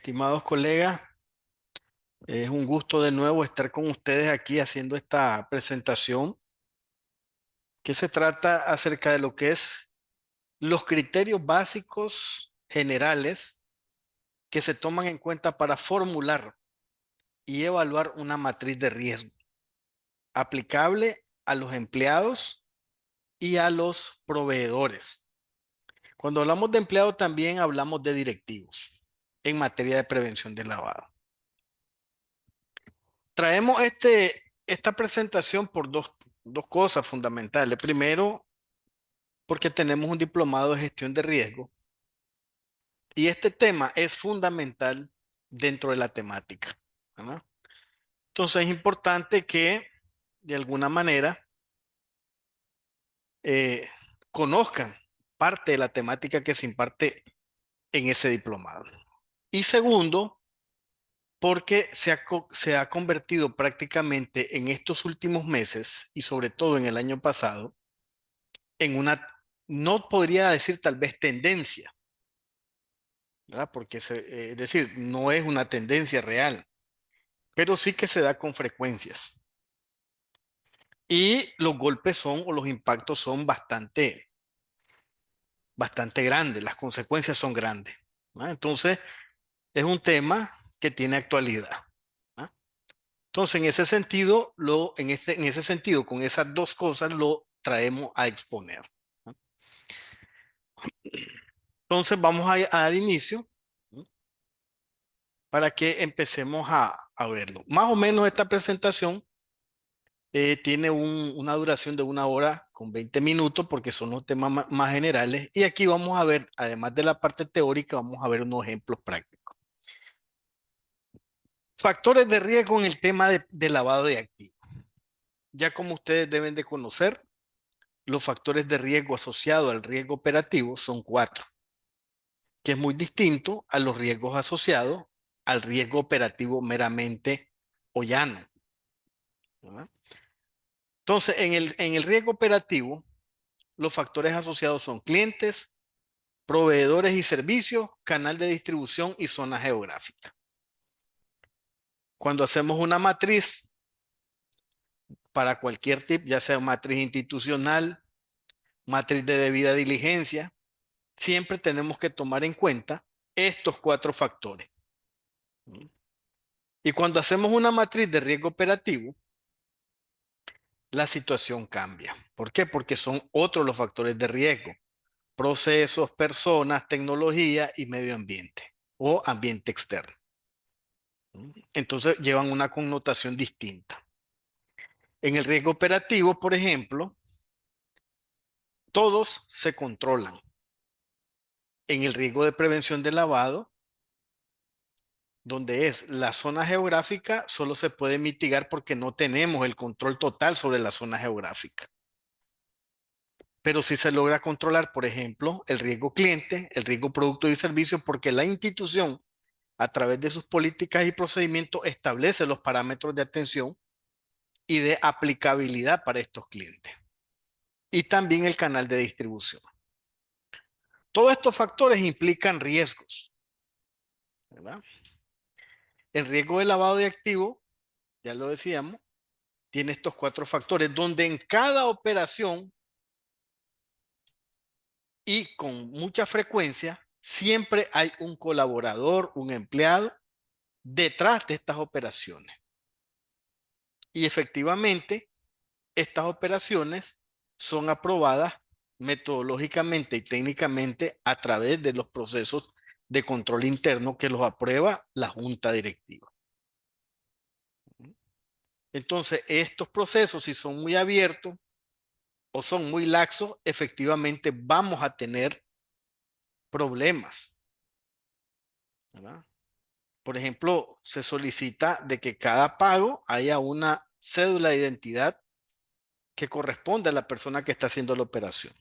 Estimados colegas, es un gusto de nuevo estar con ustedes aquí haciendo esta presentación que se trata acerca de lo que es los criterios básicos generales que se toman en cuenta para formular y evaluar una matriz de riesgo aplicable a los empleados y a los proveedores. Cuando hablamos de empleados también hablamos de directivos en materia de prevención del lavado. Traemos esta presentación por dos cosas fundamentales. Primero, porque tenemos un diplomado de gestión de riesgo y este tema es fundamental dentro de la temática, ¿verdad? Entonces es importante que de alguna manera eh, conozcan parte de la temática que se imparte en ese diplomado. Y segundo, porque se ha convertido prácticamente en estos últimos meses y sobre todo en el año pasado en una, no podría decir tal vez tendencia, ¿verdad? Porque es decir, no es una tendencia real, pero sí que se da con frecuencias. Y los golpes son o los impactos son bastante grandes, las consecuencias son grandes, ¿no? Entonces, es un tema que tiene actualidad, ¿no? Entonces, en ese sentido, en ese sentido, con esas dos cosas lo traemos a exponer, ¿no? Entonces, vamos a dar inicio, ¿no? Para que empecemos a verlo. Más o menos esta presentación tiene una duración de 1 hora con 20 minutos porque son los temas más generales. Y aquí vamos a ver, además de la parte teórica, vamos a ver unos ejemplos prácticos. Factores de riesgo en el tema de lavado de activos. Ya como ustedes deben de conocer, los factores de riesgo asociados al riesgo operativo son 4, que es muy distinto a los riesgos asociados al riesgo operativo meramente o llano, ¿verdad? Entonces, en el riesgo operativo, los factores asociados son clientes, proveedores y servicios, canal de distribución y zona geográfica. Cuando hacemos una matriz para cualquier tipo, ya sea matriz institucional, matriz de debida diligencia, siempre tenemos que tomar en cuenta estos 4 factores. Y cuando hacemos una matriz de riesgo operativo, la situación cambia. ¿Por qué? Porque son otros los factores de riesgo: procesos, personas, tecnología y medio ambiente o ambiente externo. Entonces llevan una connotación distinta. En el riesgo operativo, por ejemplo, todos se controlan. En el riesgo de prevención de lavado, donde es la zona geográfica, solo se puede mitigar porque no tenemos el control total sobre la zona geográfica. Pero sí se logra controlar, por ejemplo, el riesgo cliente, el riesgo producto y servicio, porque la institución, a través de sus políticas y procedimientos, establece los parámetros de atención y de aplicabilidad para estos clientes. Y también el canal de distribución. Todos estos factores implican riesgos, ¿verdad? El riesgo de lavado de activos, ya lo decíamos, tiene estos 4 factores donde en cada operación y con mucha frecuencia siempre hay un colaborador, un empleado detrás de estas operaciones. Y efectivamente, estas operaciones son aprobadas metodológicamente y técnicamente a través de los procesos de control interno que los aprueba la junta directiva. Entonces, estos procesos, si son muy abiertos o son muy laxos, efectivamente vamos a tener problemas, ¿verdad? Por ejemplo, se solicita de que cada pago haya una cédula de identidad que corresponde a la persona que está haciendo la operación.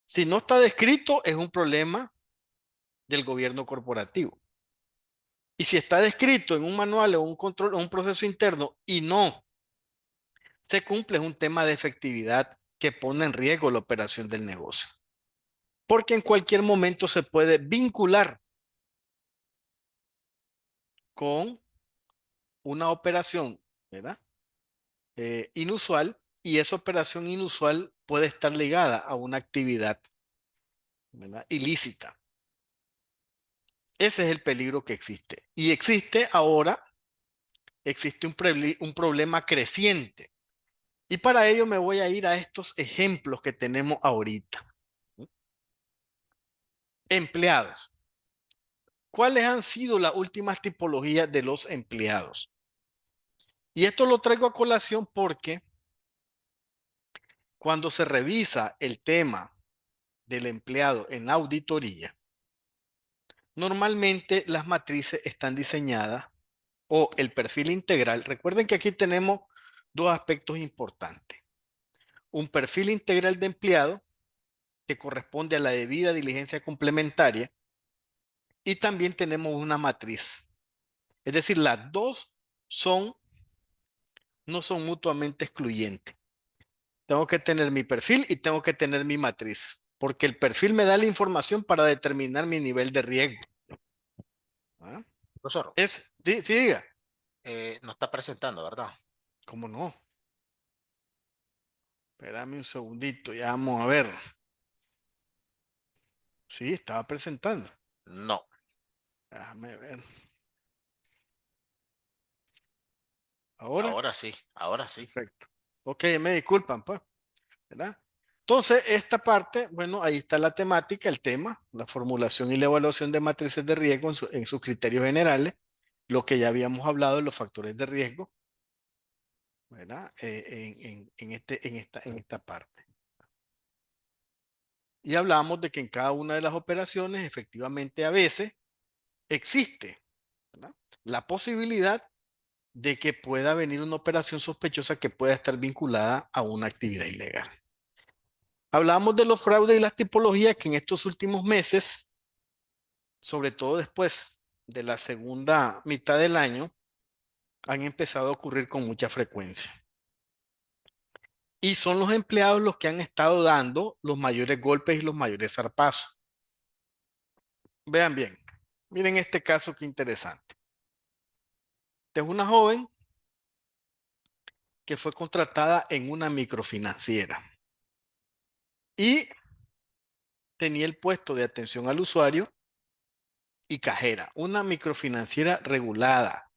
Si no está descrito, es un problema del gobierno corporativo. Y si está descrito en un manual o un control o un proceso interno y no se cumple, es un tema de efectividad que pone en riesgo la operación del negocio. Porque en cualquier momento se puede vincular con una operación, ¿verdad? Inusual, y esa operación inusual puede estar ligada a una actividad, ¿verdad? Ilícita. Ese es el peligro que existe. Y existe ahora, existe un problema creciente. Y para ello me voy a ir a estos ejemplos que tenemos ahorita. Empleados. ¿Cuáles han sido las últimas tipologías de los empleados? Y esto lo traigo a colación porque cuando se revisa el tema del empleado en la auditoría, normalmente las matrices están diseñadas o el perfil integral. Recuerden que aquí tenemos dos aspectos importantes. Un perfil integral de empleado que corresponde a la debida diligencia complementaria y también tenemos una matriz. Es decir, las dos son, no son mutuamente excluyentes. Tengo que tener mi perfil y tengo que tener mi matriz, porque el perfil me da la información para determinar mi nivel de riesgo. ¿Ah? Profesor, Sí, diga. nos está presentando, ¿verdad? ¿Cómo no? Espérame un segundito, ya vamos a ver. Sí, estaba presentando. No, Déjame ver. ¿Ahora? ahora sí, ahora sí. Perfecto. Ok, me disculpan, pues, ¿verdad? Entonces, esta parte, bueno, ahí está la temática, el tema, la formulación y la evaluación de matrices de riesgo en sus criterios generales, lo que ya habíamos hablado de los factores de riesgo, ¿verdad? En esta parte. Y hablamos de que en cada una de las operaciones, efectivamente, a veces existe, ¿verdad? La posibilidad de que pueda venir una operación sospechosa que pueda estar vinculada a una actividad ilegal. Hablamos de los fraudes y las tipologías que en estos últimos meses, sobre todo después de la segunda mitad del año, han empezado a ocurrir con mucha frecuencia. Y son los empleados los que han estado dando los mayores golpes y los mayores zarpazos. Vean bien, miren este caso que interesante. Esta es una joven que fue contratada en una microfinanciera y tenía el puesto de atención al usuario y cajera, una microfinanciera regulada.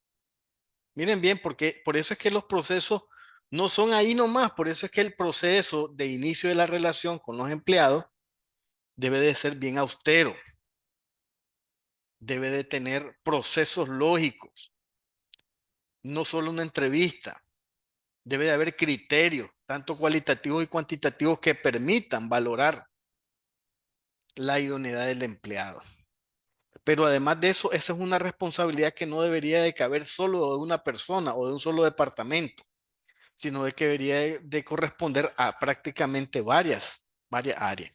Miren bien, porque por eso es que los procesos no son ahí nomás, por eso es que el proceso de inicio de la relación con los empleados debe de ser bien austero, debe de tener procesos lógicos, no solo una entrevista, debe de haber criterios, tanto cualitativos y cuantitativos, que permitan valorar la idoneidad del empleado. Pero además de eso, esa es una responsabilidad que no debería de caber solo de una persona o de un solo departamento, sino de que debería de corresponder a prácticamente varias áreas.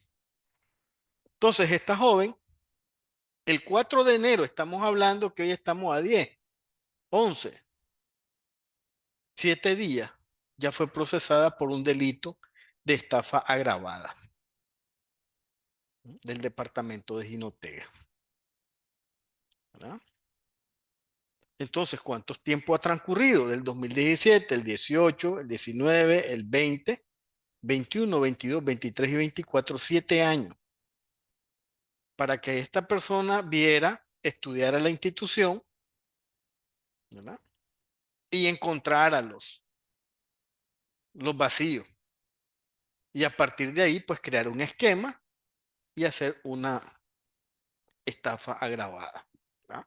Entonces, esta joven, el 4 de enero, estamos hablando que hoy estamos a 10, 11, 7 días, ya fue procesada por un delito de estafa agravada del departamento de Jinotega, ¿verdad? Entonces, ¿cuánto tiempo ha transcurrido? Del 2017, el 18, el 19, el 20, 21, 22, 23 y 24, 7 años, para que esta persona viera, estudiara la institución, ¿verdad? Y encontrara los vacíos. Y a partir de ahí, pues crear un esquema y hacer una estafa agravada, ¿verdad?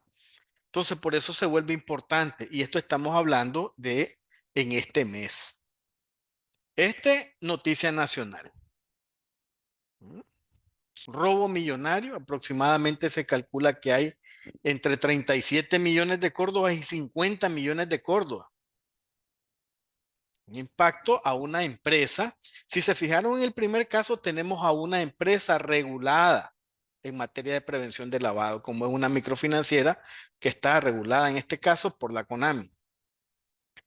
Entonces, por eso se vuelve importante. Y esto estamos hablando de en este mes. Noticia nacional. Robo millonario, aproximadamente se calcula que hay entre 37 millones de córdobas y 50 millones de córdobas. Un impacto a una empresa. Si se fijaron en el primer caso, tenemos a una empresa regulada en materia de prevención de lavado, como es una microfinanciera que está regulada en este caso por la CONAMI.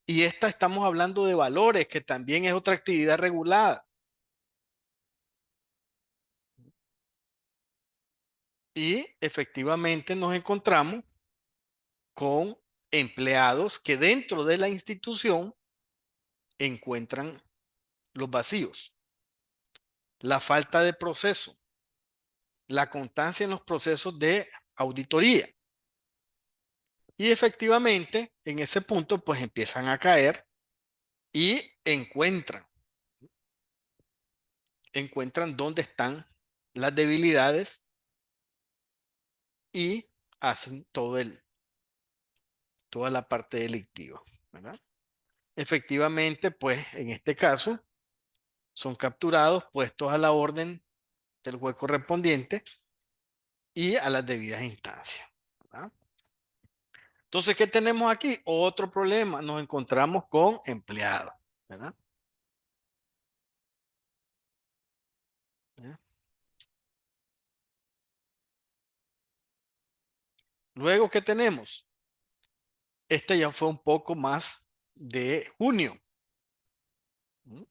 Y esta estamos hablando de valores, que también es otra actividad regulada. Y efectivamente nos encontramos con empleados que dentro de la institución encuentran los vacíos, la falta de proceso, la constancia en los procesos de auditoría. Y efectivamente, en ese punto, pues empiezan a caer y encuentran dónde están las debilidades y hacen toda la parte delictiva, ¿verdad? Efectivamente, pues en este caso son capturados, puestos a la orden del juez correspondiente y a las debidas instancias, ¿verdad? Entonces, ¿qué tenemos aquí? Otro problema, nos encontramos con empleados, ¿verdad? ¿Ya? Luego, ¿qué tenemos? Este ya fue un poco más de junio. ¿Mm?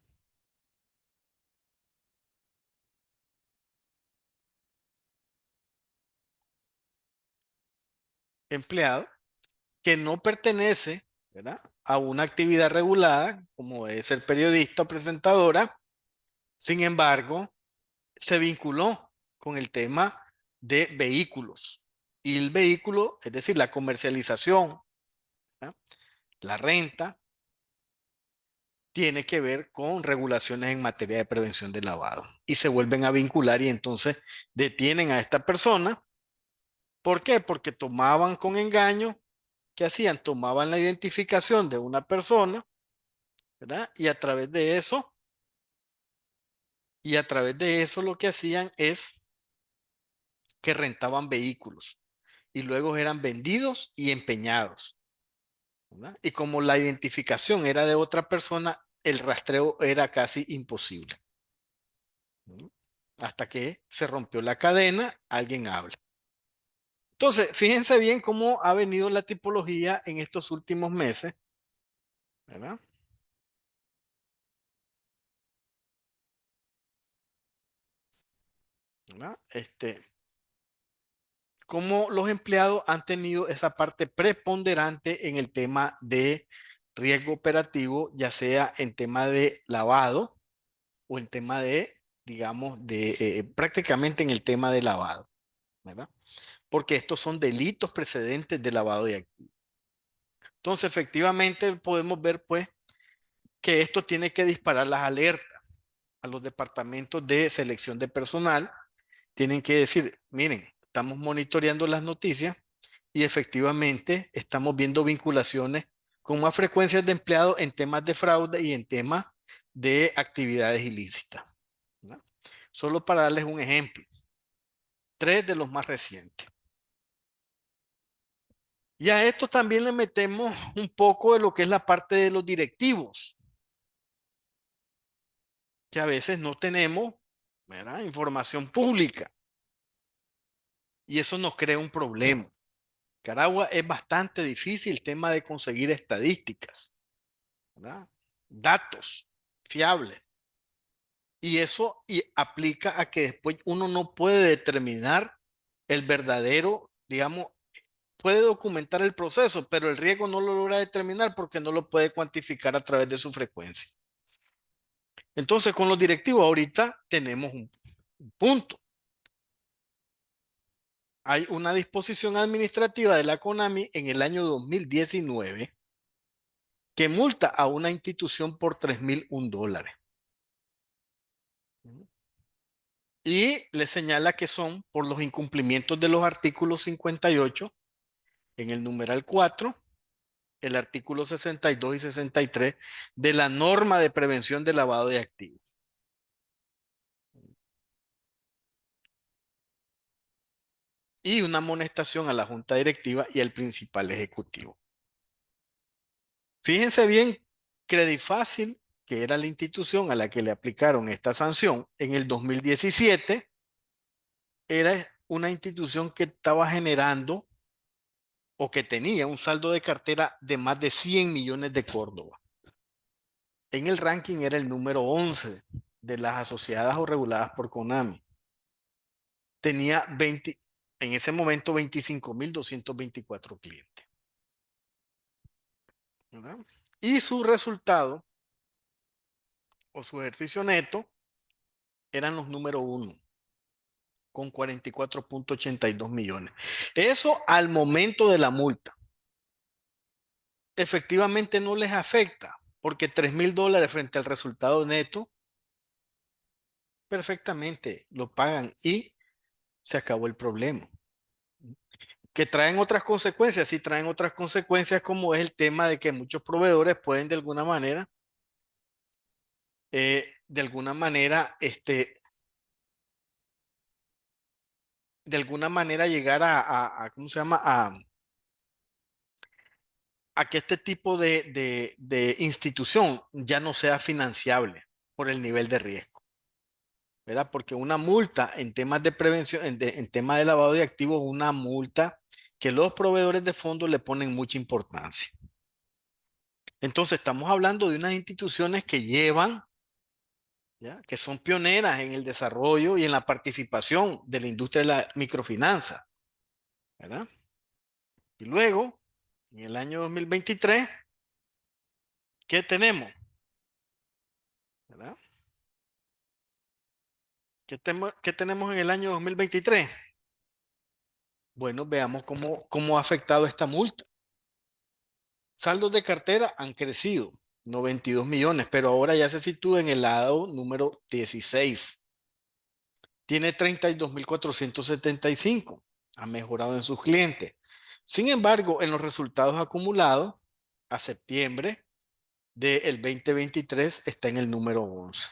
Empleado que no pertenece, ¿verdad?, a una actividad regulada, como es ser periodista o presentadora. Sin embargo, se vinculó con el tema de vehículos. Y el vehículo, es decir, la comercialización, ¿verdad?, la renta, tiene que ver con regulaciones en materia de prevención de lavado. Y se vuelven a vincular y entonces detienen a esta persona. ¿Por qué? Porque tomaban con engaño. ¿Qué hacían? Tomaban la identificación de una persona, ¿verdad? Y a través de eso lo que hacían es que rentaban vehículos y luego eran vendidos y empeñados, ¿verdad? Y como la identificación era de otra persona, el rastreo era casi imposible, ¿no? Hasta que se rompió la cadena, alguien habla. Entonces, fíjense bien cómo ha venido la tipología en estos últimos meses, ¿verdad? ¿Verdad? Cómo los empleados han tenido esa parte preponderante en el tema de riesgo operativo, ya sea en tema de lavado o en tema de, digamos, prácticamente en el tema de lavado, ¿verdad? Porque estos son delitos precedentes de lavado de activos. Entonces, efectivamente, podemos ver, pues, que esto tiene que disparar las alertas a los departamentos de selección de personal. Tienen que decir, miren, estamos monitoreando las noticias y efectivamente estamos viendo vinculaciones con más frecuencias de empleados en temas de fraude y en temas de actividades ilícitas, ¿no? Solo para darles un ejemplo, tres de los más recientes. Y a esto también le metemos un poco de lo que es la parte de los directivos, que a veces no tenemos, ¿verdad?, información pública y eso nos crea un problema. Caragua es bastante difícil el tema de conseguir estadísticas, ¿verdad?, datos fiables. Y eso aplica a que después uno no puede determinar el verdadero, digamos, puede documentar el proceso, pero el riesgo no lo logra determinar porque no lo puede cuantificar a través de su frecuencia. Entonces, con los directivos ahorita tenemos un punto. Hay una disposición administrativa de la CONAMI en el año 2019 que multa a una institución por $3,001. Y le señala que son por los incumplimientos de los artículos 58 en el numeral 4, el artículo 62 y 63 de la norma de prevención de lavado de activos. Y una amonestación a la junta directiva y al principal ejecutivo. Fíjense bien, Credifácil, que era la institución a la que le aplicaron esta sanción en el 2017, era una institución que estaba generando o que tenía un saldo de cartera de más de 100 millones de Córdoba. En el ranking era el número 11 de las asociadas o reguladas por CONAMI. Tenía en ese momento 25,224 clientes. ¿verdad? Y su resultado o su ejercicio neto eran los número uno, con 44.82 millones. Eso al momento de la multa. Efectivamente no les afecta, porque $3,000 frente al resultado neto, perfectamente lo pagan y se acabó el problema. Que traen otras consecuencias, sí traen otras consecuencias, como es el tema de que muchos proveedores pueden de alguna manera, de alguna manera llegar ¿cómo se llama? A que este tipo de institución ya no sea financiable por el nivel de riesgo, ¿verdad? Porque una multa en temas de prevención, en temas de lavado de activos, una multa que los proveedores de fondos le ponen mucha importancia. Entonces, estamos hablando de unas instituciones que llevan, ¿ya? Que son pioneras en el desarrollo y en la participación de la industria de la microfinanza, ¿verdad? Y luego, en el año 2023, ¿qué tenemos? ¿Verdad? ¿Qué tenemos en el año 2023? Bueno, veamos cómo ha afectado esta multa. Saldos de cartera han crecido, 92 millones, pero ahora ya se sitúa en el lado número 16. Tiene 32,475. Ha mejorado en sus clientes. Sin embargo, en los resultados acumulados a septiembre del 2023 está en el número 11.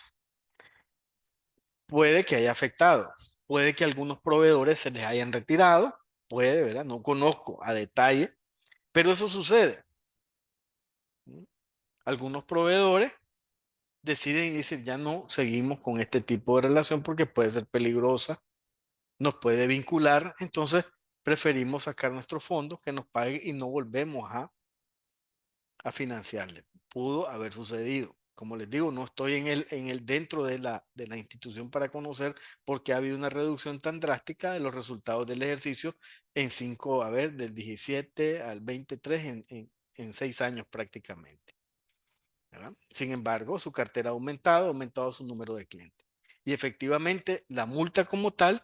Puede que haya afectado, puede que algunos proveedores se les hayan retirado, puede, ¿verdad? No conozco a detalle, pero eso sucede. Algunos proveedores deciden y dicen, ya no seguimos con este tipo de relación porque puede ser peligrosa, nos puede vincular, entonces preferimos sacar nuestros fondos que nos paguen y no volvemos a financiarle. Pudo haber sucedido. Como les digo, no estoy en el dentro de la institución para conocer por qué ha habido una reducción tan drástica de los resultados del ejercicio en 5, a ver, del 17 al 23, en 6 años prácticamente, ¿verdad? Sin embargo, su cartera ha aumentado su número de clientes. Y efectivamente, la multa como tal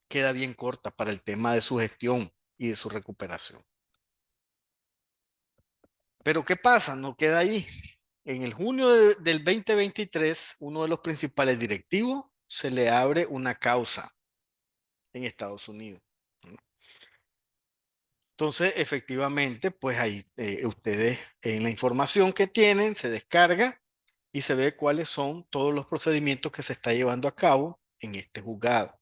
queda bien corta para el tema de su gestión y de su recuperación. Pero ¿qué pasa? No queda ahí. En el junio del 2023, uno de los principales directivos se le abre una causa en Estados Unidos. Entonces, efectivamente, pues ahí ustedes en la información que tienen se descarga y se ve cuáles son todos los procedimientos que se está llevando a cabo en este juzgado.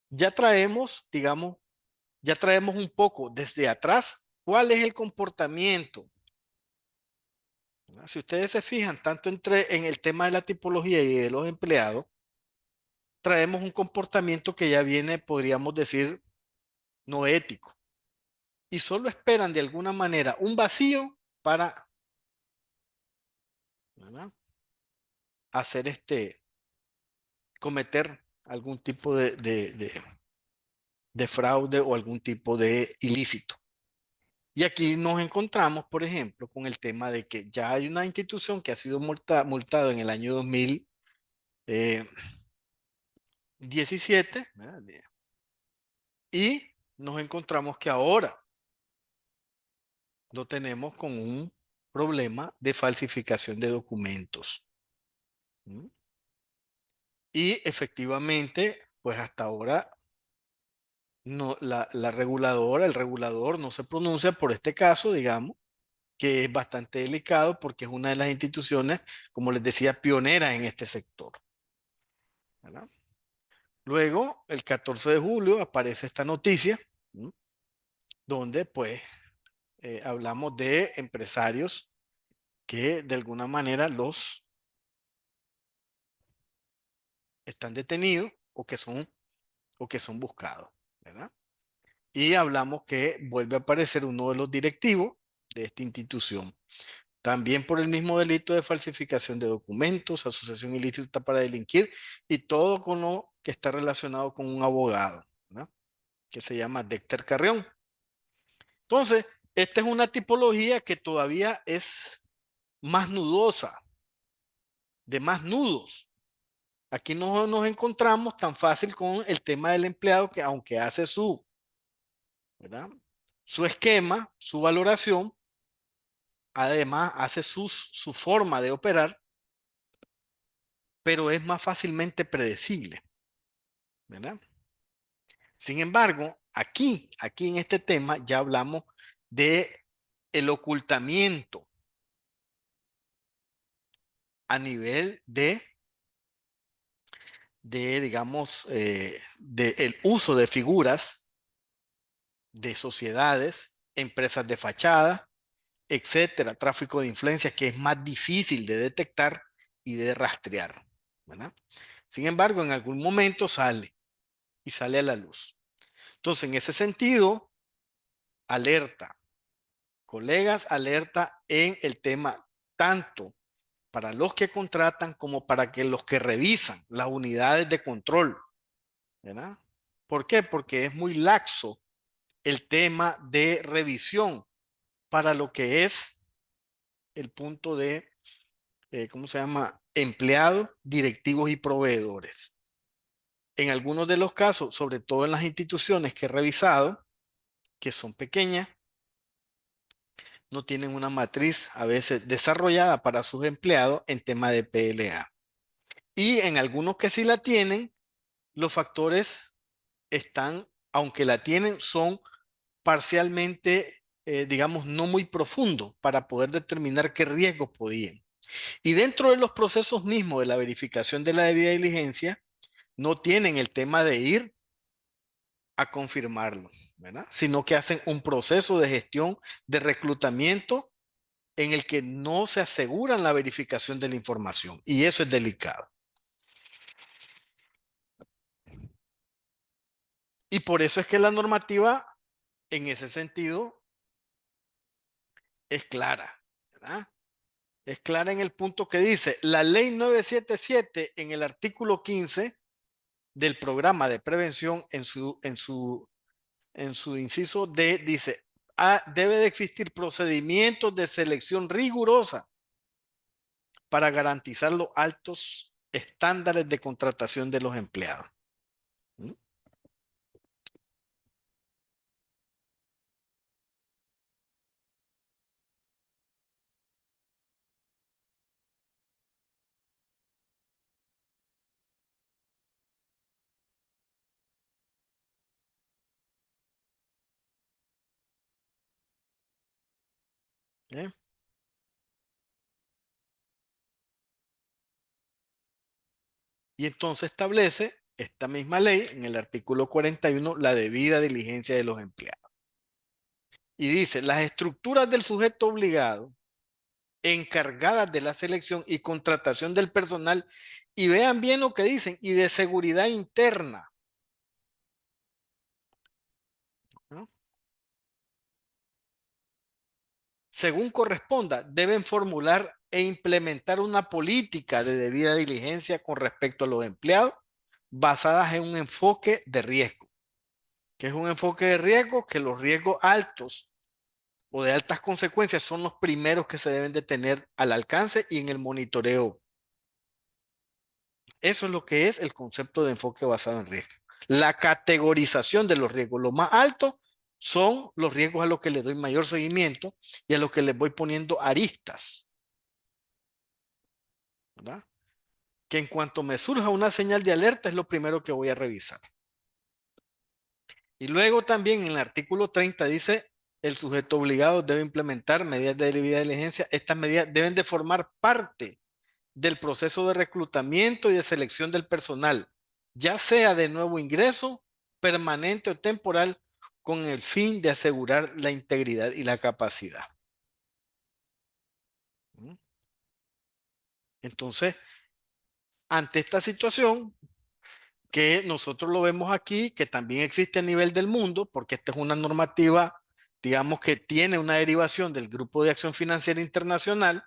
Ya traemos, digamos, ya traemos un poco desde atrás cuál es el comportamiento. Si ustedes se fijan, tanto en el tema de la tipología y de los empleados, traemos un comportamiento que ya viene, podríamos decir, no ético. Y solo esperan de alguna manera un vacío para, ¿verdad?, hacer cometer algún tipo de fraude o algún tipo de ilícito. Y aquí nos encontramos, por ejemplo, con el tema de que ya hay una institución que ha sido multada en el año 2017, ¿verdad?, y nos encontramos que ahora lo tenemos con un problema de falsificación de documentos. ¿Mm? Y efectivamente, pues hasta ahora no, la reguladora, el regulador no se pronuncia por este caso, digamos, que es bastante delicado porque es una de las instituciones, como les decía, pioneras en este sector, ¿verdad? Luego, el 14 de julio aparece esta noticia, ¿m?, donde pues hablamos de empresarios que de alguna manera los están detenidos o que son buscados, ¿verdad? Y hablamos que vuelve a aparecer uno de los directivos de esta institución, también por el mismo delito de falsificación de documentos, asociación ilícita para delinquir y todo con lo que está relacionado con un abogado, ¿verdad?, que se llama Dexter Carrión. Entonces, Esta es una tipología que todavía es más nudosa, de más nudos. Aquí no nos encontramos tan fácil con el tema del empleado que aunque hace su, ¿verdad? Su esquema, su valoración, además hace su forma de operar, pero es más fácilmente predecible, ¿verdad? Sin embargo, aquí en este tema ya hablamos de el ocultamiento a nivel digamos, de el uso de figuras de sociedades, empresas de fachada, etcétera, tráfico de influencias que es más difícil de detectar y de rastrear, ¿verdad? Sin embargo, en algún momento sale y sale a la luz. Entonces, en ese sentido, alerta, colegas, alerta en el tema tanto para los que contratan como para que los que revisan las unidades de control, ¿verdad? ¿Por qué? Porque es muy laxo el tema de revisión para lo que es el punto de, ¿cómo se llama? Empleados, directivos y proveedores. En algunos de los casos, sobre todo en las instituciones que he revisado, que son pequeñas, no tienen una matriz a veces desarrollada para sus empleados en tema de PLA. Y en algunos que sí la tienen, los factores están, aunque la tienen, son parcialmente, digamos, no muy profundos para poder determinar qué riesgos podían. Y dentro de los procesos mismos de la verificación de la debida diligencia, no tienen el tema de ir a confirmarlo, ¿verdad? Sino que hacen un proceso de gestión de reclutamiento en el que no se aseguran la verificación de la información. Y eso es delicado. Y por eso es que la normativa, en ese sentido, es clara, ¿verdad? Es clara en el punto que dice, la ley 977 en el artículo 15 del programa de prevención en su inciso D dice, debe de existir procedimientos de selección rigurosa para garantizar los altos estándares de contratación de los empleados. ¿Mm? ¿Eh? Y entonces establece esta misma ley en el artículo 41 la debida diligencia de los empleados. Y dice, las estructuras del sujeto obligado encargadas de la selección y contratación del personal, y vean bien lo que dicen, y de seguridad interna, ¿no? Según corresponda, deben formular e implementar una política de debida diligencia con respecto a los empleados basadas en un enfoque de riesgo. ¿Qué es un enfoque de riesgo? Que los riesgos altos o de altas consecuencias son los primeros que se deben de tener al alcance y en el monitoreo. Eso es lo que es el concepto de enfoque basado en riesgo. La categorización de los riesgos. Lo más alto son los riesgos a los que le doy mayor seguimiento y a los que les voy poniendo aristas, ¿verdad? Que en cuanto me surja una señal de alerta es lo primero que voy a revisar. Y luego también en el artículo 30 dice, el sujeto obligado debe implementar medidas de debida diligencia. Estas medidas deben de formar parte del proceso de reclutamiento y de selección del personal, ya sea de nuevo ingreso, permanente o temporal, con el fin de asegurar la integridad y la capacidad. Entonces, ante esta situación, que nosotros lo vemos aquí, que también existe a nivel del mundo, porque esta es una normativa, digamos que tiene una derivación del Grupo de Acción Financiera Internacional,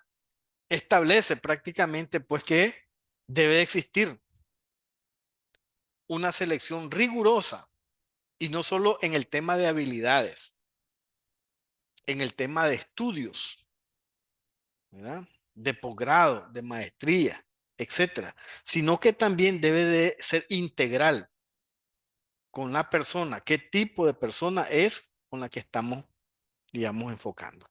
establece prácticamente pues que debe de existir una selección rigurosa y no solo en el tema de habilidades, en el tema de estudios, ¿verdad? De posgrado, de maestría, etcétera, sino que también debe de ser integral con la persona, qué tipo de persona es con la que estamos, digamos, enfocando.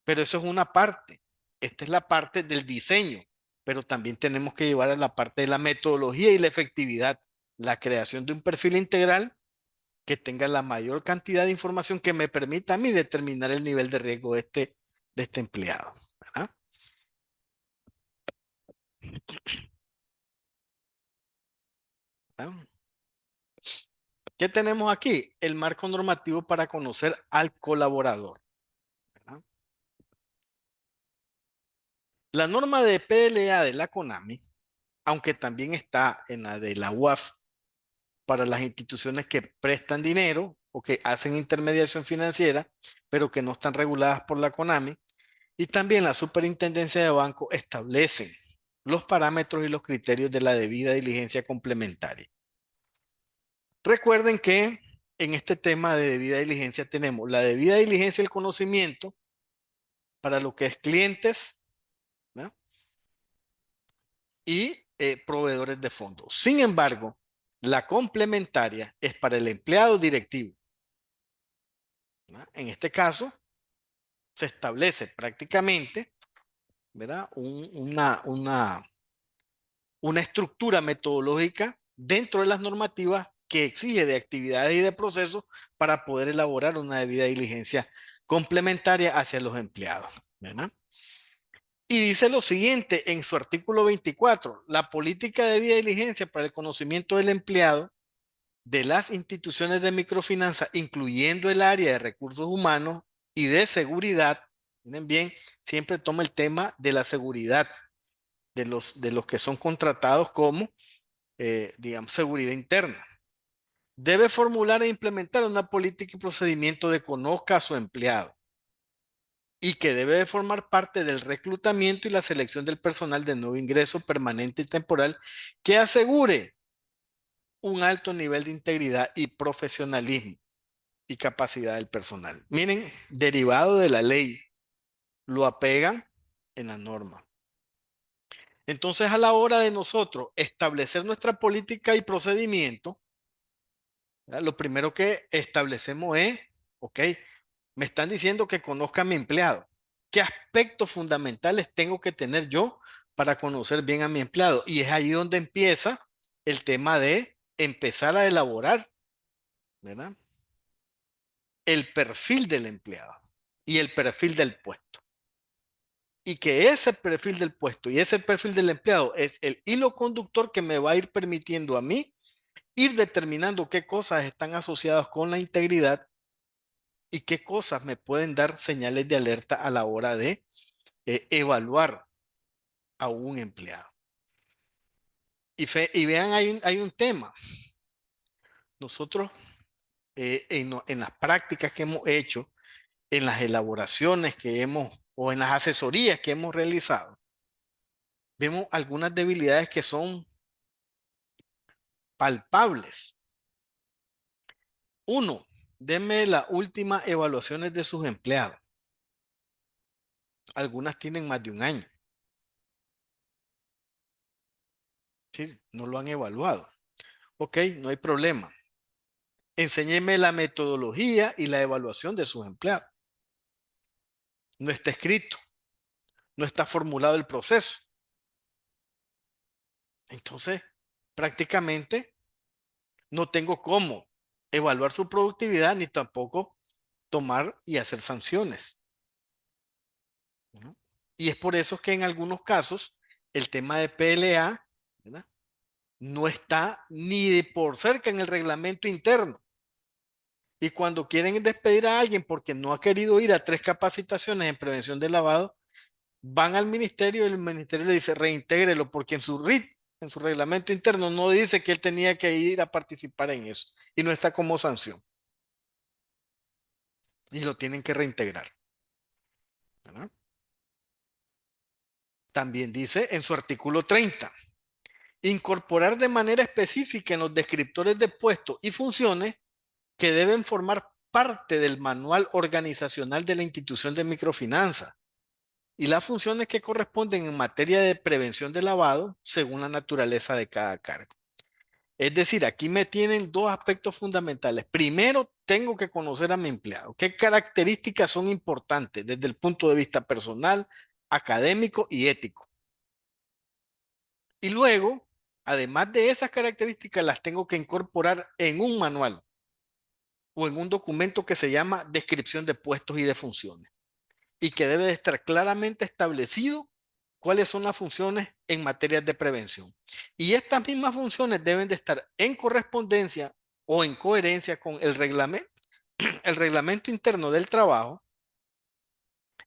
Pero eso es una parte. Esta es la parte del diseño, pero también tenemos que llevar a la parte de la metodología y la efectividad, la creación de un perfil integral que tenga la mayor cantidad de información que me permita a mí determinar el nivel de riesgo de este empleado, ¿verdad? ¿Verdad? ¿Qué tenemos aquí? El marco normativo para conocer al colaborador, ¿verdad? La norma de PLA de la CONAMI, aunque también está en la de la UAF para las instituciones que prestan dinero o que hacen intermediación financiera, pero que no están reguladas por la CONAMI, y también la Superintendencia de Banco establecen los parámetros y los criterios de la debida diligencia complementaria. Recuerden que en este tema de debida diligencia tenemos la debida diligencia y el conocimiento para lo que es clientes, ¿no? Y proveedores de fondos. Sin embargo, la complementaria es para el empleado directivo, ¿no? En este caso, se establece prácticamente, ¿verdad? Una estructura metodológica dentro de las normativas que exige de actividades y de procesos para poder elaborar una debida diligencia complementaria hacia los empleados, ¿verdad? Y dice lo siguiente en su artículo 24, la política de debida diligencia para el conocimiento del empleado de las instituciones de microfinanza, incluyendo el área de recursos humanos y de seguridad, miren bien, siempre toma el tema de la seguridad de los que son contratados como, digamos, seguridad interna. Debe formular e implementar una política y procedimiento de conozca a su empleado y que debe de formar parte del reclutamiento y la selección del personal de nuevo ingreso permanente y temporal que asegure un alto nivel de integridad y profesionalismo y capacidad del personal. Miren, derivado de la ley, lo apegan en la norma. Entonces, a la hora de nosotros establecer nuestra política y procedimiento, ¿verdad? Lo primero que establecemos es, ok, me están diciendo que conozca a mi empleado. ¿Qué aspectos fundamentales tengo que tener yo para conocer bien a mi empleado? Y es ahí donde empieza el tema de empezar a elaborar, ¿verdad? El perfil del empleado y el perfil del puesto. Y que ese perfil del puesto y ese perfil del empleado es el hilo conductor que me va a ir permitiendo a mí ir determinando qué cosas están asociadas con la integridad y qué cosas me pueden dar señales de alerta a la hora de evaluar a un empleado. Y vean, hay un tema. Nosotros en las prácticas que hemos hecho, en las elaboraciones que hemos o en las asesorías que hemos realizado, vemos algunas debilidades que son palpables. Uno, denme las últimas evaluaciones de sus empleados. Algunas tienen más de un año. ¿Sí? No lo han evaluado. Ok, no hay problema. Enséñeme la metodología y la evaluación de sus empleados. No está escrito, no está formulado el proceso. Entonces, prácticamente no tengo cómo evaluar su productividad ni tampoco tomar y hacer sanciones, ¿no? Y es por eso que en algunos casos el tema de PLA, ¿verdad? No está ni de por cerca en el reglamento interno. Y cuando quieren despedir a alguien porque no ha querido ir a 3 capacitaciones en prevención de lavado, van al ministerio y el ministerio le dice reintégrelo porque en su RIT, en su reglamento interno, no dice que él tenía que ir a participar en eso y no está como sanción. Y lo tienen que reintegrar, ¿verdad? También dice en su artículo 30, incorporar de manera específica en los descriptores de puestos y funciones que deben formar parte del manual organizacional de la institución de microfinanza y las funciones que corresponden en materia de prevención de lavado según la naturaleza de cada cargo. Es decir, aquí me tienen dos aspectos fundamentales. Primero, tengo que conocer a mi empleado. ¿Qué características son importantes desde el punto de vista personal, académico y ético? Y luego, además de esas características, las tengo que incorporar en un manual o en un documento que se llama descripción de puestos y de funciones y que debe de estar claramente establecido cuáles son las funciones en materia de prevención. Y estas mismas funciones deben de estar en correspondencia o en coherencia con el reglamento interno del trabajo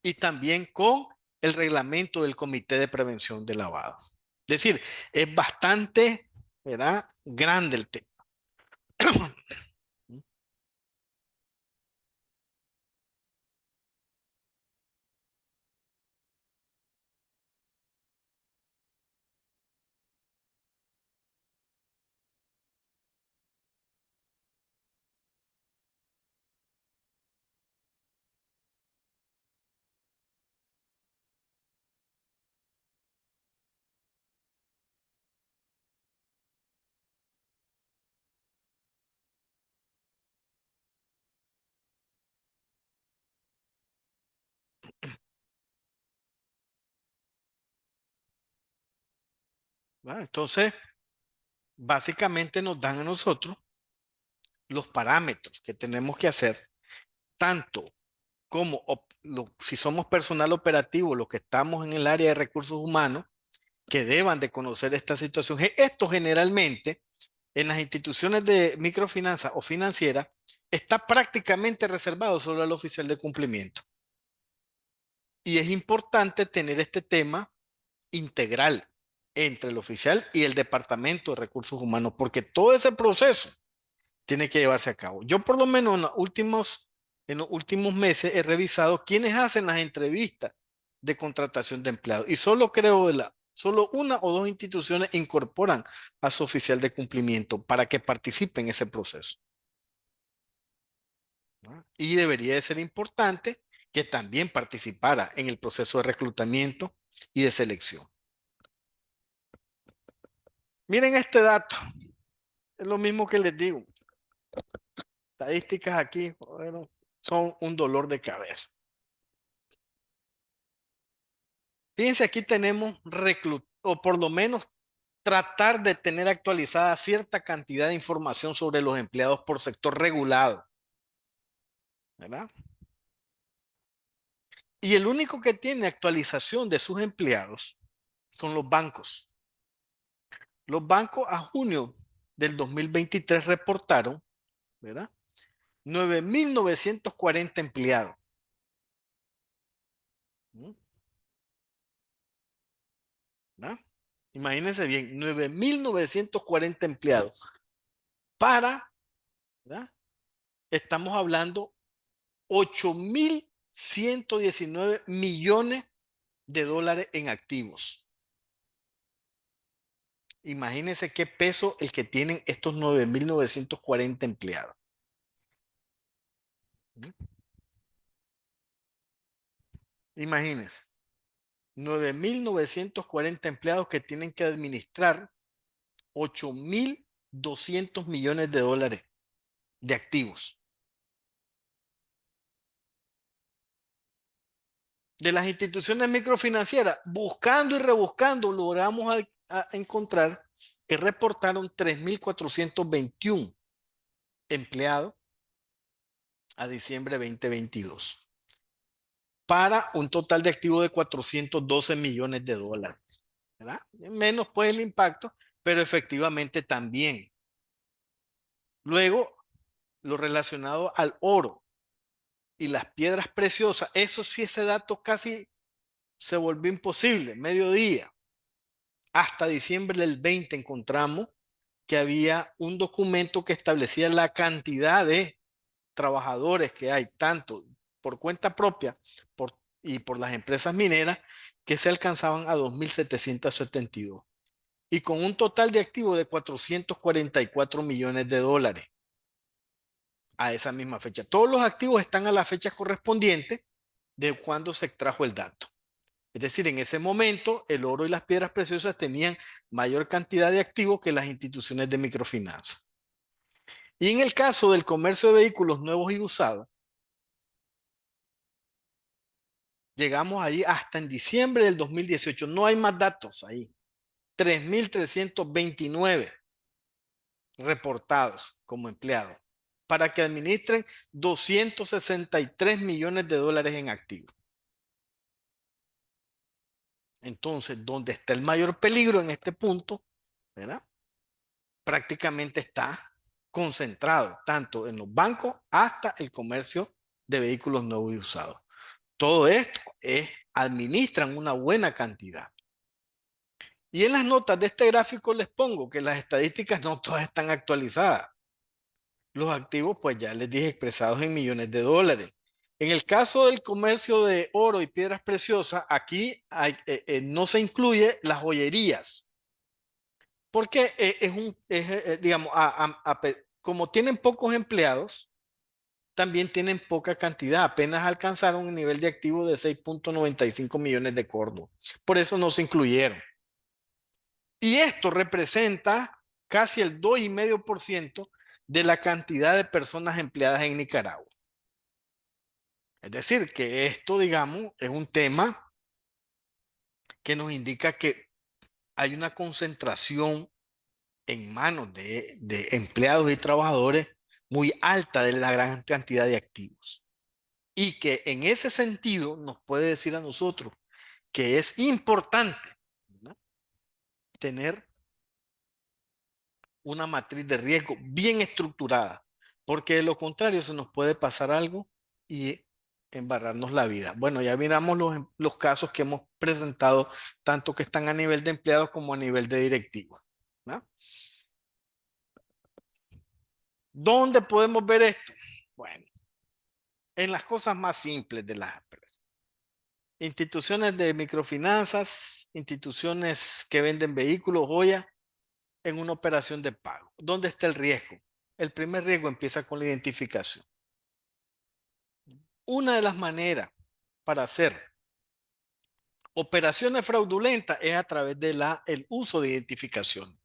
y también con el reglamento del Comité de Prevención de Lavado. Es decir, es bastante, ¿verdad?, grande el tema. ¿verdad? Entonces, básicamente nos dan a nosotros los parámetros que tenemos que hacer, tanto como si somos personal operativo, los que estamos en el área de recursos humanos, que deban de conocer esta situación. Esto generalmente en las instituciones de microfinanza o financiera está prácticamente reservado solo al oficial de cumplimiento. Y es importante tener este tema integral entre el oficial y el departamento de recursos humanos, porque todo ese proceso tiene que llevarse a cabo. Yo por lo menos en los últimos meses he revisado quiénes hacen las entrevistas de contratación de empleados y solo una o dos instituciones incorporan a su oficial de cumplimiento para que participe en ese proceso, ¿no? Y debería de ser importante que también participara en el proceso de reclutamiento y de selección. Miren este dato, es lo mismo que les digo. Estadísticas aquí, bueno, son un dolor de cabeza. Fíjense, aquí tenemos o por lo menos tratar de tener actualizada cierta cantidad de información sobre los empleados por sector regulado, ¿verdad? Y el único que tiene actualización de sus empleados son los bancos. Los bancos a junio del 2023 reportaron, ¿verdad?, 9.940 empleados. ¿Verdad? Imagínense bien, 9.940 empleados para, ¿verdad?, estamos hablando 8.119 millones de dólares en activos. Imagínense qué peso el que tienen estos 9.940 empleados. Imagínense, 9.940 empleados que tienen que administrar 8.200 millones de dólares de activos. De las instituciones microfinancieras, buscando y rebuscando, logramos a encontrar que reportaron 3.421 empleados a diciembre 2022 para un total de activos de 412 millones de dólares. ¿Verdad? Menos pues el impacto, pero efectivamente también. Luego, lo relacionado al oro y las piedras preciosas, eso sí, ese dato casi se volvió imposible, mediodía. Hasta diciembre del 20 encontramos que había un documento que establecía la cantidad de trabajadores que hay, tanto por cuenta propia y por las empresas mineras, que se alcanzaban a 2.772 y con un total de activos de 444 millones de dólares. a esa misma fecha. Todos los activos están a la fecha correspondiente de cuando se extrajo el dato. Es decir, en ese momento el oro y las piedras preciosas tenían mayor cantidad de activos que las instituciones de microfinanzas. Y en el caso del comercio de vehículos nuevos y usados, llegamos ahí hasta en diciembre del 2018. No hay más datos ahí. 3.329 reportados como empleados para que administren 263 millones de dólares en activos. Entonces, ¿dónde está el mayor peligro en este punto? ¿Verdad? Prácticamente está concentrado tanto en los bancos hasta el comercio de vehículos nuevos y usados. Todo esto administran una buena cantidad. Y en las notas de este gráfico les pongo que las estadísticas no todas están actualizadas. Los activos, pues ya les dije, expresados en millones de dólares. En el caso del comercio de oro y piedras preciosas, aquí no se incluye las joyerías. Porque digamos, como tienen pocos empleados, también tienen poca cantidad. Apenas alcanzaron un nivel de activo de 6.95 millones de córdobas. Por eso no se incluyeron. Y esto representa casi el 2,5% de la cantidad de personas empleadas en Nicaragua. Es decir, que esto, digamos, es un tema que nos indica que hay una concentración en manos de empleados y trabajadores muy alta de la gran cantidad de activos. Y que en ese sentido nos puede decir a nosotros que es importante, ¿no?, tener una matriz de riesgo bien estructurada, porque de lo contrario se nos puede pasar algo y embarrarnos la vida. Bueno, ya miramos los casos que hemos presentado, tanto que están a nivel de empleados como a nivel de directivos, ¿no? ¿Dónde podemos ver esto? Bueno, en las cosas más simples de las empresas. Instituciones de microfinanzas, instituciones que venden vehículos, joyas, en una operación de pago. ¿Dónde está el riesgo? El primer riesgo empieza con la identificación. Una de las maneras para hacer operaciones fraudulentas es a través de el uso de identificación.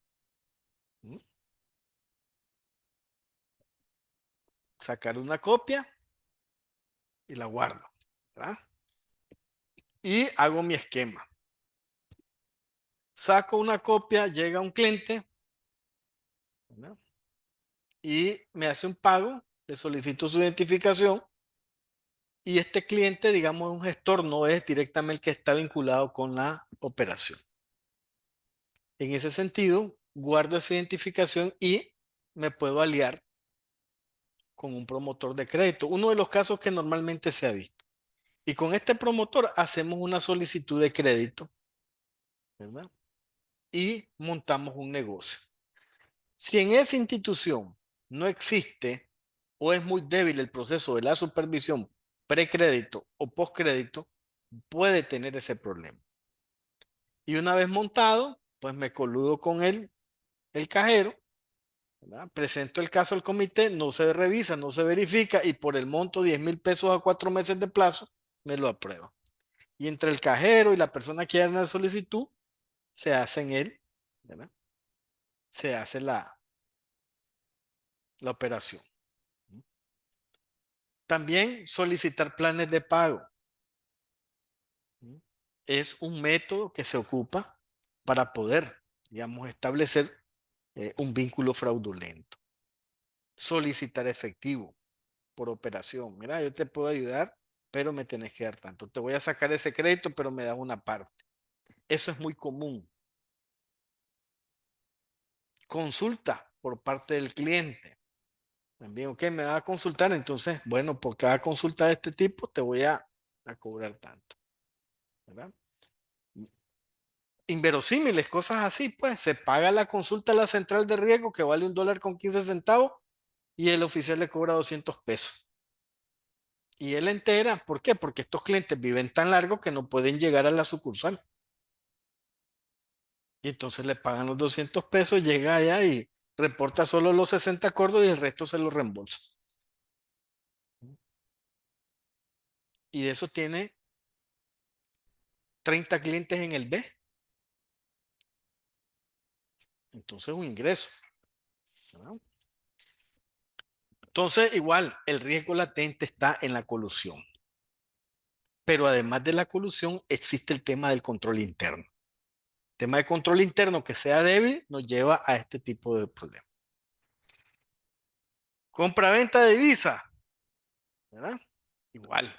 Sacar una copia y la guardo, ¿verdad? Y hago mi esquema. Saco una copia, llega un cliente, ¿verdad?, y me hace un pago, le solicito su identificación y este cliente, digamos, es un gestor, no es directamente el que está vinculado con la operación. En ese sentido, guardo esa identificación y me puedo aliar con un promotor de crédito, uno de los casos que normalmente se ha visto. Y con este promotor hacemos una solicitud de crédito, ¿verdad? Y montamos un negocio. Si en esa institución no existe o es muy débil el proceso de la supervisión precrédito o postcrédito, puede tener ese problema. Y una vez montado, pues me coludo con el cajero, ¿verdad? Presento el caso al comité, no se revisa, no se verifica y por el monto 10,000 pesos a 4 meses de plazo, me lo aprueba. Y entre el cajero y la persona que haga la solicitud, se hace en él, ¿verdad? Se hace la operación. También solicitar planes de pago. Es un método que se ocupa para poder, digamos, establecer un vínculo fraudulento. Solicitar efectivo por operación. Mira, yo te puedo ayudar, pero me tenés que dar tanto. Te voy a sacar ese crédito, pero me das una parte. Eso es muy común. Consulta por parte del cliente. También, ok, me va a consultar, entonces, bueno, por cada consulta de este tipo te voy a cobrar tanto, ¿verdad? Inverosímiles, cosas así, pues se paga la consulta a la central de riesgo que vale $1.15 y el oficial le cobra 200 pesos. Y él entera, ¿por qué? Porque estos clientes viven tan largo que no pueden llegar a la sucursal. Y entonces le pagan los 200 pesos, llega allá y reporta solo los 60 acordos y el resto se lo reembolsa. y de eso tiene 30 clientes en el B. Entonces un ingreso, ¿verdad? Entonces igual el riesgo latente está en la colusión. Pero además de la colusión existe el tema del control interno. El tema de control interno que sea débil nos lleva a este tipo de problemas. Compra-venta de divisa, ¿verdad? Igual.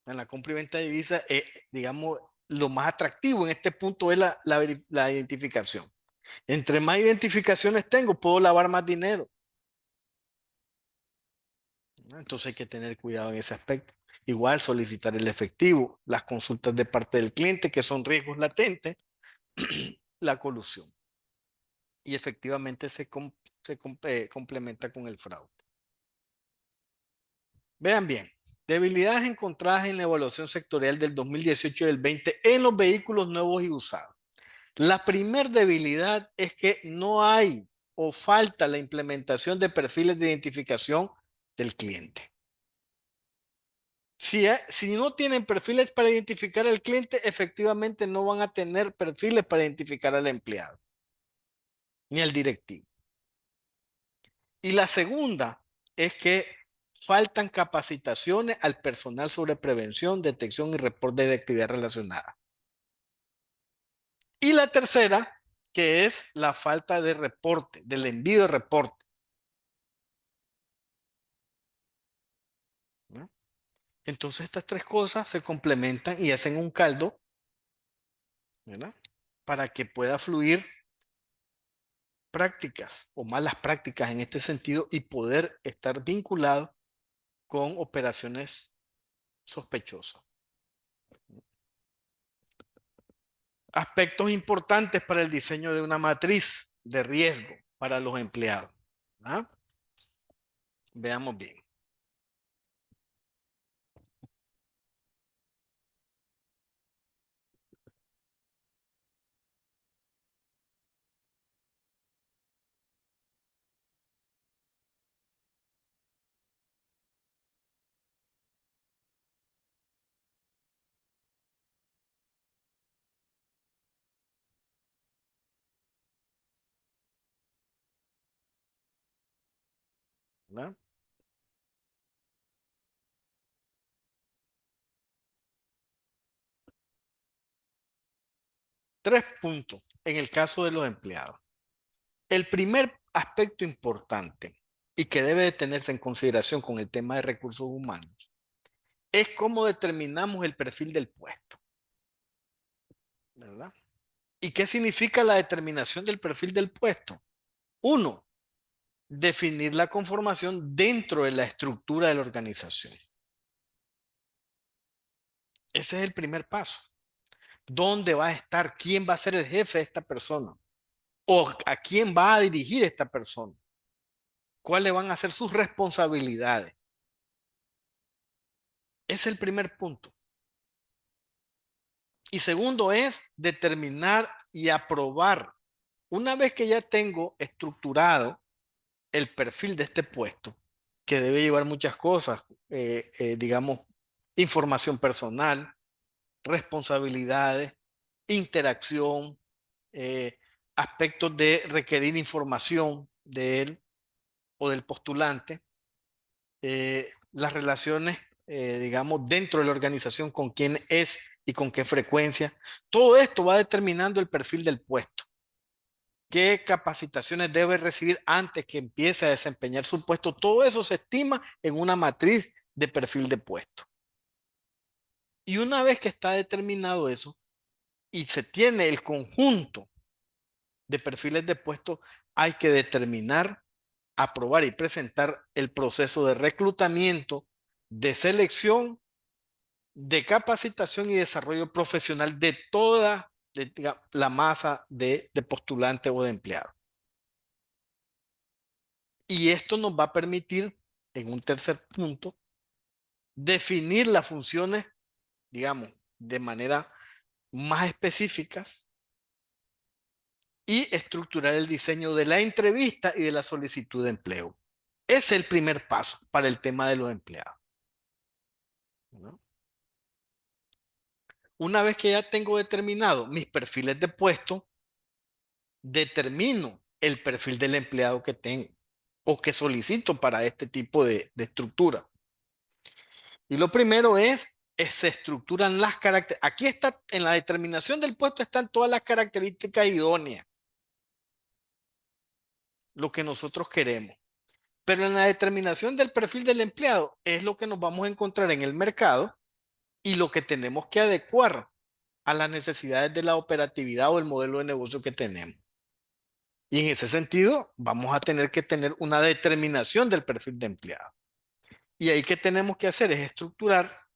En la compra y venta de divisas, digamos, lo más atractivo en este punto es la identificación. Entre más identificaciones tengo, puedo lavar más dinero, ¿no? Entonces hay que tener cuidado en ese aspecto. Igual solicitar el efectivo, las consultas de parte del cliente, que son riesgos latentes, la colusión. Y efectivamente complementa con el fraude. Vean bien, debilidades encontradas en la evaluación sectorial del 2018 y del 20 en los vehículos nuevos y usados. La primer debilidad es que no hay o falta la implementación de perfiles de identificación del cliente. Si no tienen perfiles para identificar al cliente, efectivamente no van a tener perfiles para identificar al empleado ni al directivo. Y la segunda es que faltan capacitaciones al personal sobre prevención, detección y reporte de actividad relacionada. Y la tercera, que es la falta de reporte, del envío de reporte, ¿no? Entonces estas tres cosas se complementan y hacen un caldo, ¿verdad? Para que pueda fluir prácticas o malas prácticas en este sentido y poder estar vinculado con operaciones sospechosas. Aspectos importantes para el diseño de una matriz de riesgo para los empleados, ¿verdad? Veamos bien. ¿Verdad? Tres puntos en el caso de los empleados. El primer aspecto importante y que debe de tenerse en consideración con el tema de recursos humanos es cómo determinamos el perfil del puesto, ¿verdad? ¿Y qué significa la determinación del perfil del puesto? Uno, definir la conformación dentro de la estructura de la organización. Ese es el primer paso. ¿Dónde va a estar? ¿Quién va a ser el jefe de esta persona? ¿O a quién va a dirigir esta persona? ¿Cuáles van a ser sus responsabilidades? Ese es el primer punto. Y segundo es determinar y aprobar. Una vez que ya tengo estructurado el perfil de este puesto, que debe llevar muchas cosas, digamos, información personal, responsabilidades, interacción, eh, aspectos de requerir información de él o del postulante, las relaciones, digamos, dentro de la organización con quién es y con qué frecuencia. Todo esto va determinando el perfil del puesto. ¿Qué capacitaciones debe recibir antes que empiece a desempeñar su puesto? Todo eso se estima en una matriz de perfil de puesto. Y una vez que está determinado eso y se tiene el conjunto de perfiles de puesto, hay que determinar, aprobar y presentar el proceso de reclutamiento, de selección, de capacitación y desarrollo profesional de toda la masa de postulantes o de empleados. Y esto nos va a permitir, en un tercer punto, definir las funciones, digamos, de manera más específicas y estructurar el diseño de la entrevista y de la solicitud de empleo. Es el primer paso para el tema de los empleados. ¿no? Una vez que ya tengo determinado mis perfiles de puesto, determino el perfil del empleado que tengo o que solicito para este tipo de estructura. Y lo primero se estructuran las características. Aquí está, en la determinación del puesto están todas las características idóneas, lo que nosotros queremos. Pero en la determinación del perfil del empleado es lo que nos vamos a encontrar en el mercado y lo que tenemos que adecuar a las necesidades de la operatividad o el modelo de negocio que tenemos. Y en ese sentido, vamos a tener que tener una determinación del perfil de empleado. Y ahí que tenemos que hacer es estructurar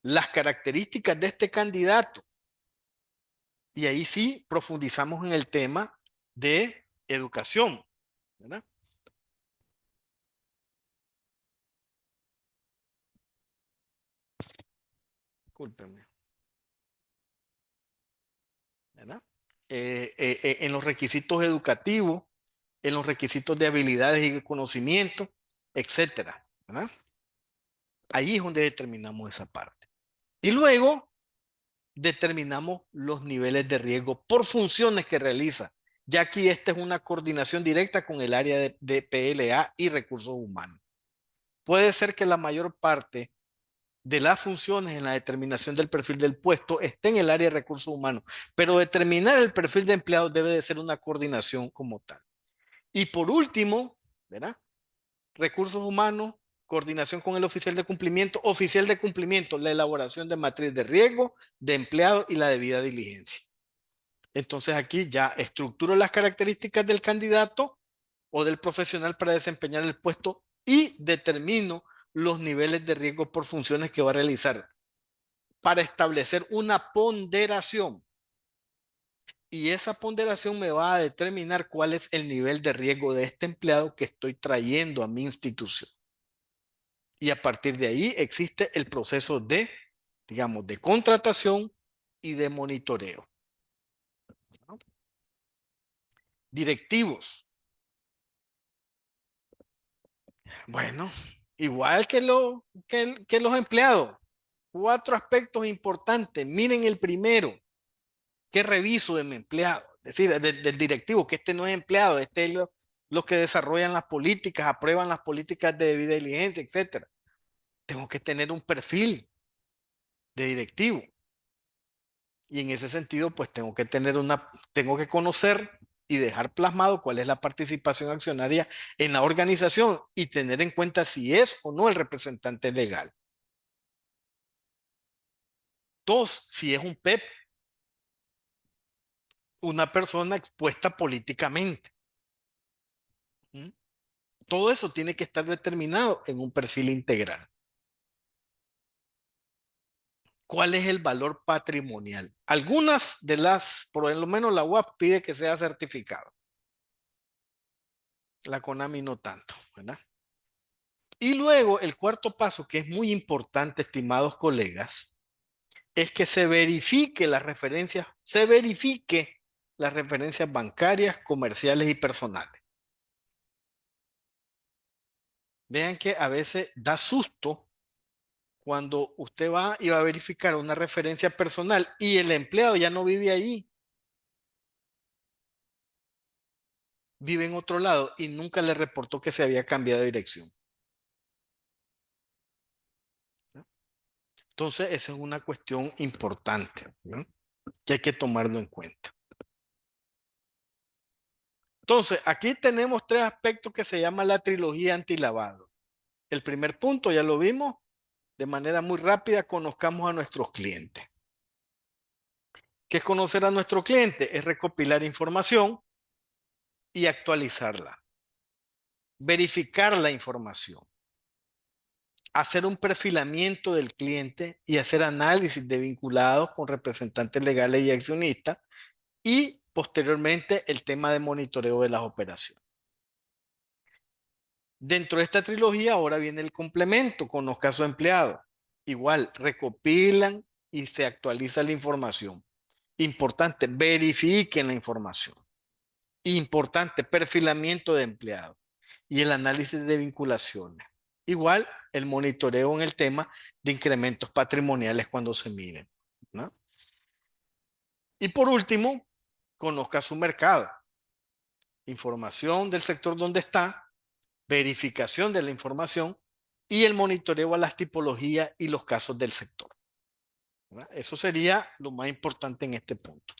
las características de este candidato. Y ahí sí profundizamos en el tema de educación, ¿verdad? Discúlpenme, ¿verdad? En los requisitos educativos, en los requisitos de habilidades y conocimiento, etcétera, ¿verdad? Ahí es donde determinamos esa parte. Y luego determinamos los niveles de riesgo por funciones que realiza. Ya aquí esta es una coordinación directa con el área de PLA y recursos humanos. Puede ser que la mayor parte de las funciones en la determinación del perfil del puesto esté en el área de recursos humanos, pero determinar el perfil de empleado debe de ser una coordinación como tal. Y por último, ¿verdad? Recursos humanos, coordinación con el oficial de cumplimiento, la elaboración de matriz de riesgo, de empleado y la debida diligencia. Entonces aquí ya estructuro las características del candidato o del profesional para desempeñar el puesto y determino los niveles de riesgo por funciones que va a realizar para establecer una ponderación. Y esa ponderación me va a determinar cuál es el nivel de riesgo de este empleado que estoy trayendo a mi institución. Y a partir de ahí existe el proceso de, digamos, de contratación y de monitoreo, ¿no? Directivos. Bueno, igual que los empleados. Cuatro aspectos importantes. Miren el primero. ¿Qué reviso de mi empleado? Es decir, del directivo, que este no es empleado, este es los que desarrollan las políticas, aprueban las políticas de debida diligencia, etcétera. Tengo que tener un perfil de directivo. Y en ese sentido, pues tengo que conocer y dejar plasmado cuál es la participación accionaria en la organización y tener en cuenta si es o no el representante legal. Dos, si es un PEP, una persona expuesta políticamente. ¿Mm? Todo eso tiene que estar determinado en un perfil integral. ¿Cuál es el valor patrimonial? Algunas de por lo menos la UAP pide que sea certificado. La CONAMI no tanto, ¿verdad? Y luego el cuarto paso, que es muy importante, estimados colegas, es que se verifique las referencias bancarias, comerciales y personales. Vean que a veces da susto cuando usted va y va a verificar una referencia personal y el empleado ya no vive ahí, vive en otro lado y nunca le reportó que se había cambiado de dirección. ¿No? Entonces, esa es una cuestión importante, ¿no? Que hay que tomarlo en cuenta. Entonces, aquí tenemos tres aspectos que se llama la trilogía antilavado. El primer punto, ya lo vimos, de manera muy rápida, conozcamos a nuestros clientes. ¿Qué es conocer a nuestro cliente? Es recopilar información y actualizarla. Verificar la información. Hacer un perfilamiento del cliente y hacer análisis de vinculados con representantes legales y accionistas y posteriormente el tema de monitoreo de las operaciones. Dentro de esta trilogía ahora viene el complemento, conozca a su empleado. Igual, recopilan y se actualiza la información. Importante, verifiquen la información. Importante, perfilamiento de empleados y el análisis de vinculaciones. Igual el monitoreo en el tema de incrementos patrimoniales cuando se miden, ¿no? Y por último, conozca su mercado. Información del sector donde está, verificación de la información y el monitoreo a las tipologías y los casos del sector, ¿verdad? Eso sería lo más importante en este punto.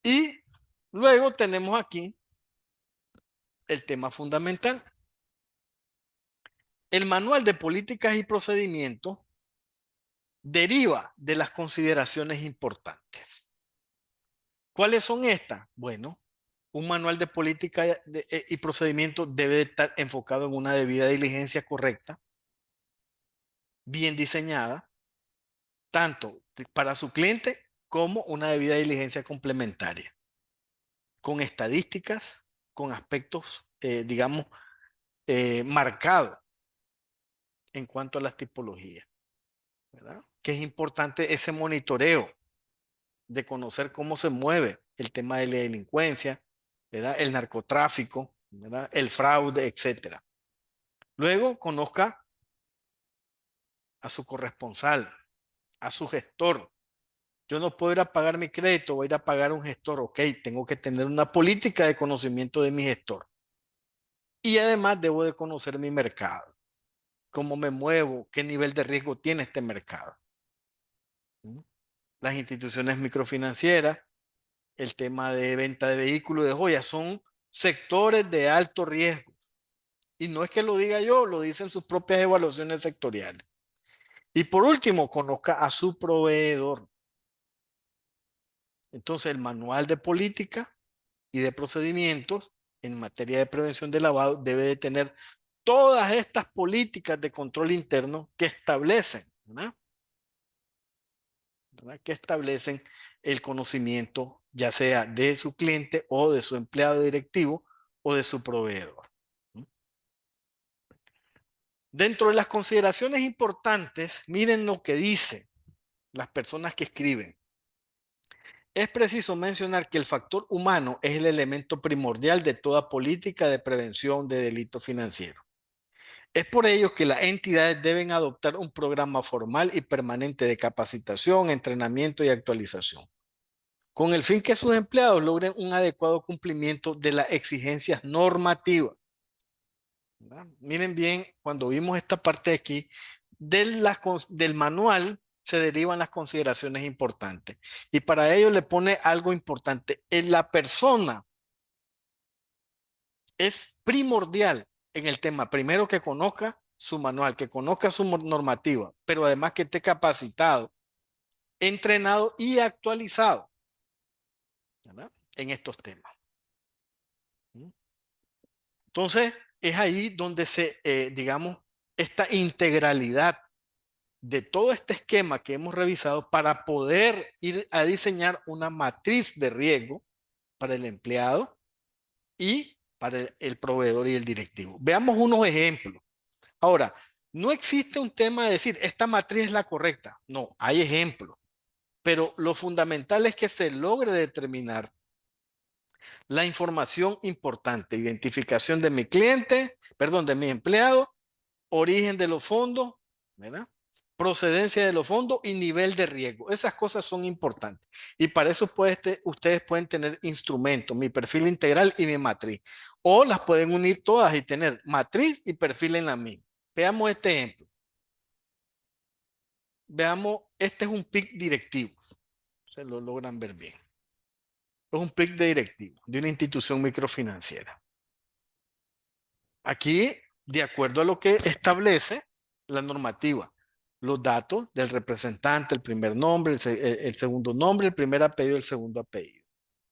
Y luego tenemos aquí el tema fundamental. El manual de políticas y procedimientos deriva de las consideraciones importantes. ¿Cuáles son estas? Bueno, un manual de política y procedimiento debe de estar enfocado en una debida diligencia correcta, bien diseñada, tanto para su cliente como una debida diligencia complementaria, con estadísticas, con aspectos, digamos, marcados en cuanto a las tipologías, ¿verdad? Que es importante ese monitoreo de conocer cómo se mueve el tema de la delincuencia, ¿verdad? El narcotráfico, ¿verdad? El fraude, etcétera. Luego conozca a su corresponsal, a su gestor. Yo no puedo ir a pagar mi crédito, voy a ir a pagar un gestor. Ok, tengo que tener una política de conocimiento de mi gestor. Y además debo de conocer mi mercado, cómo me muevo, qué nivel de riesgo tiene este mercado. Las instituciones microfinancieras, el tema de venta de vehículos de joyas, son sectores de alto riesgo. Y no es que lo diga yo, lo dicen sus propias evaluaciones sectoriales. Y por último, conozca a su proveedor. Entonces, el manual de política y de procedimientos en materia de prevención de lavado debe de tener todas estas políticas de control interno que establecen, ¿verdad? ¿Verdad? Que establecen el conocimiento, ya sea de su cliente o de su empleado directivo o de su proveedor. Dentro de las consideraciones importantes, miren lo que dicen las personas que escriben. Es preciso mencionar que el factor humano es el elemento primordial de toda política de prevención de delitos financieros. Es por ello que las entidades deben adoptar un programa formal y permanente de capacitación, entrenamiento y actualización, con el fin que sus empleados logren un adecuado cumplimiento de las exigencias normativas. ¿Verdad? Miren bien, cuando vimos esta parte de aquí, del manual se derivan las consideraciones importantes. Y para ello le pone algo importante. La persona es primordial en el tema. Primero que conozca su manual, que conozca su normativa, pero además que esté capacitado, entrenado y actualizado, ¿verdad? En estos temas. Entonces, es ahí donde digamos, esta integralidad de todo este esquema que hemos revisado para poder ir a diseñar una matriz de riesgo para el empleado y para el proveedor y el directivo. Veamos unos ejemplos. Ahora, no existe un tema de decir, esta matriz es la correcta. No, hay ejemplos. Pero lo fundamental es que se logre determinar la información importante, identificación de mi cliente, perdón, de mi empleado, origen de los fondos, ¿verdad? Procedencia de los fondos y nivel de riesgo. Esas cosas son importantes. Y para eso ustedes pueden tener instrumentos, mi perfil integral y mi matriz. O las pueden unir todas y tener matriz y perfil en la misma. Veamos este ejemplo. Veamos, este es un PIC directivo. Se lo logran ver bien. Es un PIC de directivo de una institución microfinanciera. Aquí, de acuerdo a lo que establece la normativa, los datos del representante, el primer nombre, el segundo nombre, el primer apellido, el segundo apellido.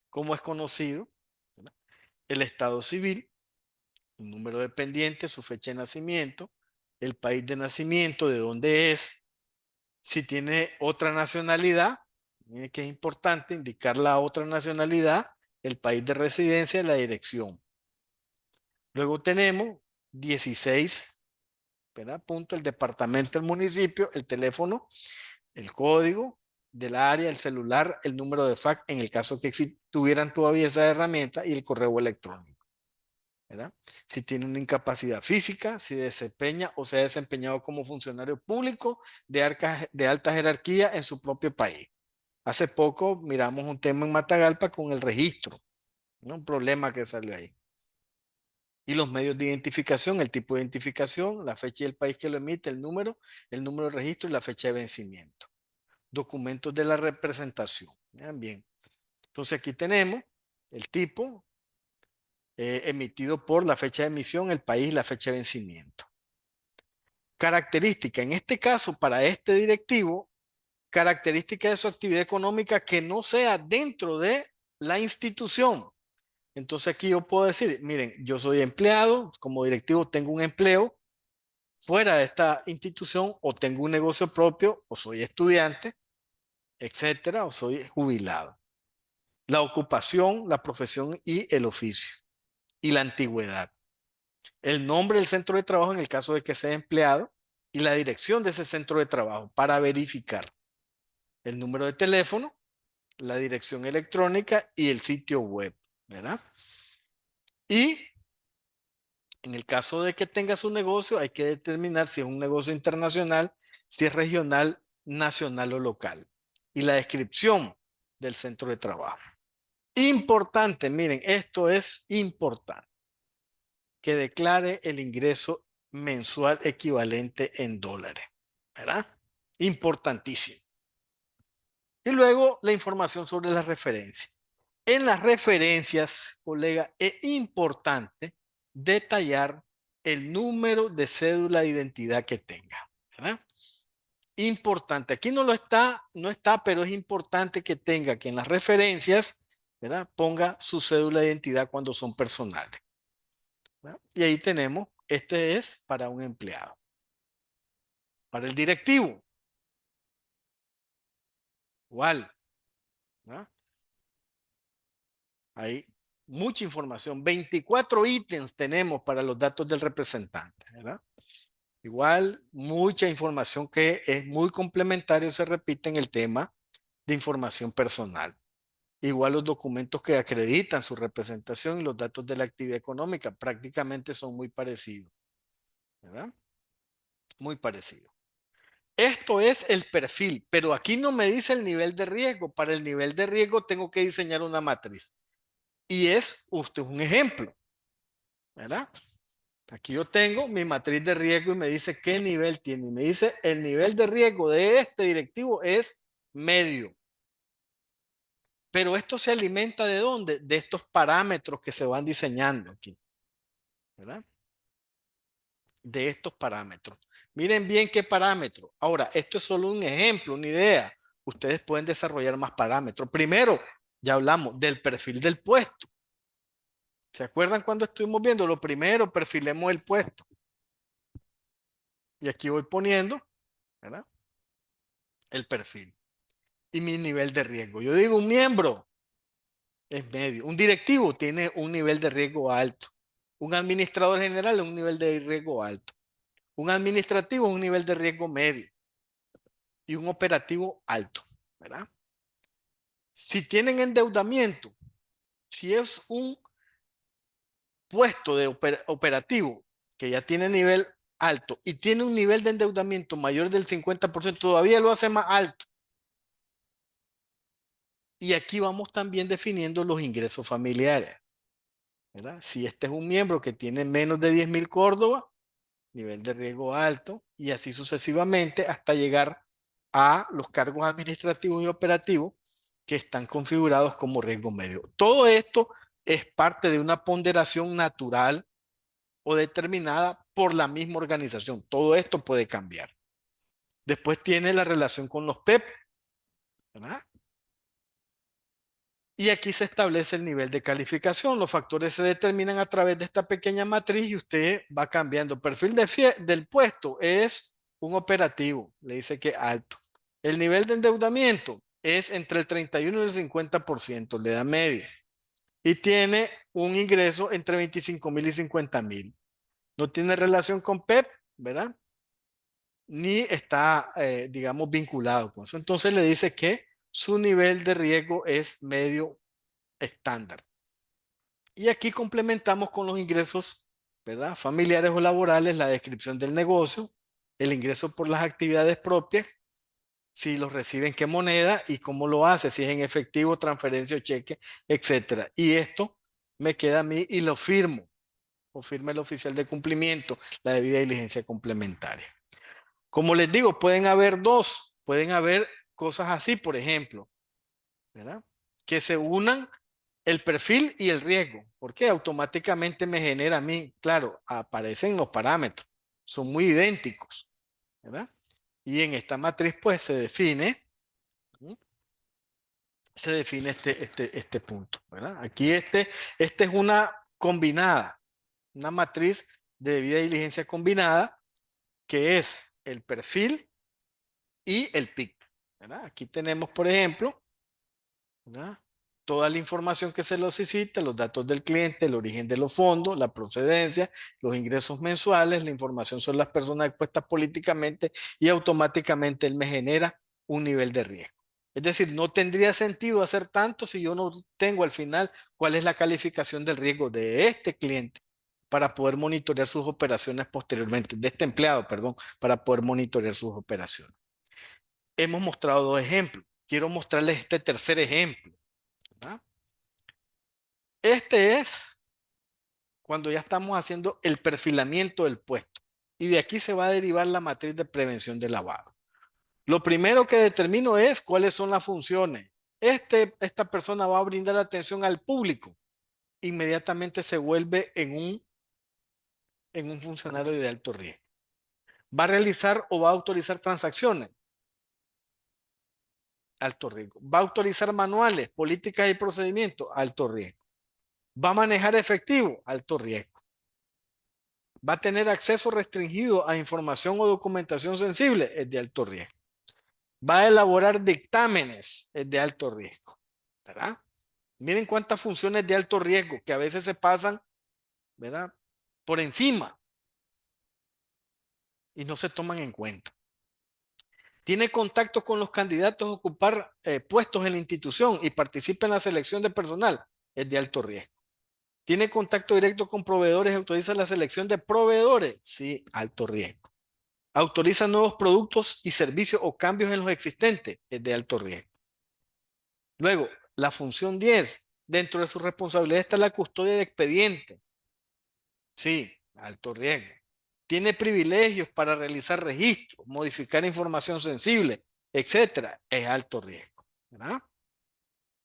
¿Cómo es conocido? ¿Verdad? El estado civil, el número de pendiente, su fecha de nacimiento, el país de nacimiento, de dónde es, si tiene otra nacionalidad, que es importante indicar la otra nacionalidad, el país de residencia, la dirección. Luego tenemos 16, ¿verdad? Punto, el departamento, el municipio, el teléfono, el código del área, el celular, el número de fax, en el caso que tuvieran todavía esa herramienta, y el correo electrónico. ¿verdad? Si tiene una incapacidad física, si desempeña o se ha desempeñado como funcionario público de alta jerarquía en su propio país. Hace poco miramos un tema en Matagalpa con el registro, ¿no? Un problema que salió ahí. Y los medios de identificación, el tipo de identificación, la fecha y el país que lo emite, el número de registro y la fecha de vencimiento. Documentos de la representación. Vean bien. Entonces aquí tenemos el tipo emitido por la fecha de emisión, el país y la fecha de vencimiento. Característica, en este caso, para este directivo, característica de su actividad económica que no sea dentro de la institución. Entonces aquí yo puedo decir, miren, yo soy empleado, como directivo tengo un empleo fuera de esta institución o tengo un negocio propio o soy estudiante, etcétera, o soy jubilado. La ocupación, la profesión y el oficio y la antigüedad. El nombre del centro de trabajo en el caso de que sea empleado y la dirección de ese centro de trabajo para verificar el número de teléfono, la dirección electrónica y el sitio web, ¿verdad? Y en el caso de que tenga su negocio, hay que determinar si es un negocio internacional, si es regional, nacional o local. Y la descripción del centro de trabajo. Importante, miren, esto es importante, que declare el ingreso mensual equivalente en dólares, ¿verdad? Importantísimo. Y luego la información sobre las referencias. En las referencias, colega, es importante detallar el número de cédula de identidad que tenga, ¿verdad? Importante. Aquí no lo está, no está, pero es importante que tenga que en las referencias, ¿verdad? Ponga su cédula de identidad cuando son personales, ¿verdad? Y ahí tenemos, este es para un empleado. Para el directivo, igual, ¿verdad? Hay mucha información. 24 ítems tenemos para los datos del representante, ¿verdad? Igual, mucha información que es muy complementaria, se repite en el tema de información personal. Igual los documentos que acreditan su representación y los datos de la actividad económica prácticamente son muy parecidos, ¿verdad? Muy parecidos. Esto es el perfil, pero aquí no me dice el nivel de riesgo. Para el nivel de riesgo tengo que diseñar una matriz. Y es usted un ejemplo, ¿verdad? Aquí yo tengo mi matriz de riesgo y me dice qué nivel tiene. Y me dice el nivel de riesgo de este directivo es medio. Pero esto se alimenta de dónde? De estos parámetros que se van diseñando aquí, ¿verdad? De estos parámetros. Miren bien qué parámetros. Ahora, esto es solo un ejemplo, una idea. Ustedes pueden desarrollar más parámetros. Primero, ya hablamos del perfil del puesto. ¿Se acuerdan cuando estuvimos viendo? Lo primero, perfilemos el puesto. Y aquí voy poniendo, ¿verdad? El perfil y mi nivel de riesgo. Yo digo un miembro es medio. Un directivo tiene un nivel de riesgo alto. Un administrador general un nivel de riesgo alto. Un administrativo un nivel de riesgo medio. Y un operativo alto, ¿verdad? Si tienen endeudamiento, si es un puesto de operativo que ya tiene nivel alto y tiene un nivel de endeudamiento mayor del 50%, todavía lo hace más alto. Y aquí vamos también definiendo los ingresos familiares, ¿verdad? Si este es un miembro que tiene menos de 10.000 Córdoba, nivel de riesgo alto, y así sucesivamente hasta llegar a los cargos administrativos y operativos que están configurados como riesgo medio. Todo esto es parte de una ponderación natural o determinada por la misma organización. Todo esto puede cambiar. Después tiene la relación con los PEP, ¿verdad? Y aquí se establece el nivel de calificación. Los factores se determinan a través de esta pequeña matriz y usted va cambiando. Perfil del puesto es un operativo, le dice que alto. El nivel de endeudamiento es entre el 31 y el 50%, le da medio. Y tiene un ingreso entre 25.000 y 50.000. No tiene relación con PEP, ¿verdad? Ni está, digamos, vinculado con eso. Entonces le dice que su nivel de riesgo es medio estándar. Y aquí complementamos con los ingresos, ¿verdad? Familiares o laborales, la descripción del negocio, el ingreso por las actividades propias, si los reciben, qué moneda y cómo lo hace, si es en efectivo, transferencia o cheque, etcétera. Y esto me queda a mí y lo firmo, o firma el oficial de cumplimiento, la debida diligencia complementaria. Como les digo, pueden haber cosas así, por ejemplo, ¿verdad? Que se unan el perfil y el riesgo, porque automáticamente me genera a mí, claro, aparecen los parámetros, son muy idénticos, ¿verdad? Y en esta matriz pues ¿sí? Se define este punto, ¿verdad? Aquí este es una combinada, una matriz de debida diligencia combinada, que es el perfil y el PIC, ¿verdad? Aquí tenemos, por ejemplo, ¿verdad? Toda la información que se los solicita, los datos del cliente, el origen de los fondos, la procedencia, los ingresos mensuales, la información sobre las personas expuestas políticamente y automáticamente él me genera un nivel de riesgo. Es decir, no tendría sentido hacer tanto si yo no tengo al final cuál es la calificación del riesgo de este cliente para poder monitorear sus operaciones posteriormente, de este empleado, perdón, para poder monitorear sus operaciones. Hemos mostrado dos ejemplos. Quiero mostrarles este tercer ejemplo, ¿verdad? Este es cuando ya estamos haciendo el perfilamiento del puesto. Y de aquí se va a derivar la matriz de prevención de lavado. Lo primero que determino es cuáles son las funciones. Esta persona va a brindar atención al público. Inmediatamente se vuelve en un funcionario de alto riesgo. Va a realizar o va a autorizar transacciones. Alto riesgo. Va a autorizar manuales, políticas y procedimientos. Alto riesgo. Va a manejar efectivo. Alto riesgo. Va a tener acceso restringido a información o documentación sensible, es de alto riesgo. Va a elaborar dictámenes, es de alto riesgo. ¿Verdad? Miren cuántas funciones de alto riesgo que a veces se pasan, ¿verdad? Por encima y no se toman en cuenta. Tiene contacto con los candidatos a ocupar puestos en la institución y participa en la selección de personal, es de alto riesgo. Tiene contacto directo con proveedores y autoriza la selección de proveedores, sí, alto riesgo. Autoriza nuevos productos y servicios o cambios en los existentes, es de alto riesgo. Luego, la función 10, dentro de su responsabilidad está la custodia de expediente. Sí, alto riesgo. Tiene privilegios para realizar registros, modificar información sensible, etcétera. Es alto riesgo, ¿verdad?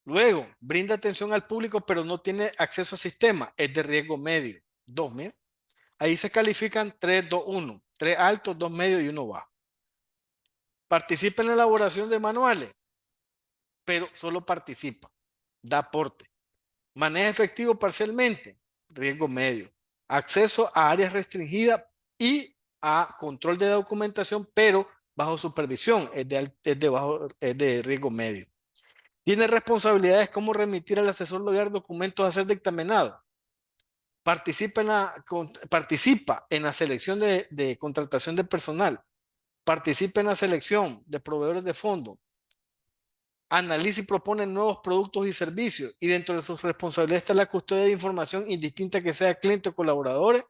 Luego, brinda atención al público, pero no tiene acceso al sistema. Es de riesgo medio. 2, mira. Ahí se califican 3, 2, 1. 3 altos, 2 medios y 1 bajo. Participa en la elaboración de manuales, pero solo participa, da aporte. Maneja efectivo parcialmente, riesgo medio. Acceso a áreas restringidas y a control de documentación, pero bajo supervisión, es de riesgo medio. Tiene responsabilidades como remitir al asesor legal documentos a ser dictaminados. Participa en la selección de contratación de personal. Participa en la selección de proveedores de fondos. Analiza y propone nuevos productos y servicios y dentro de sus responsabilidades está la custodia de información indistinta que sea cliente o colaboradores,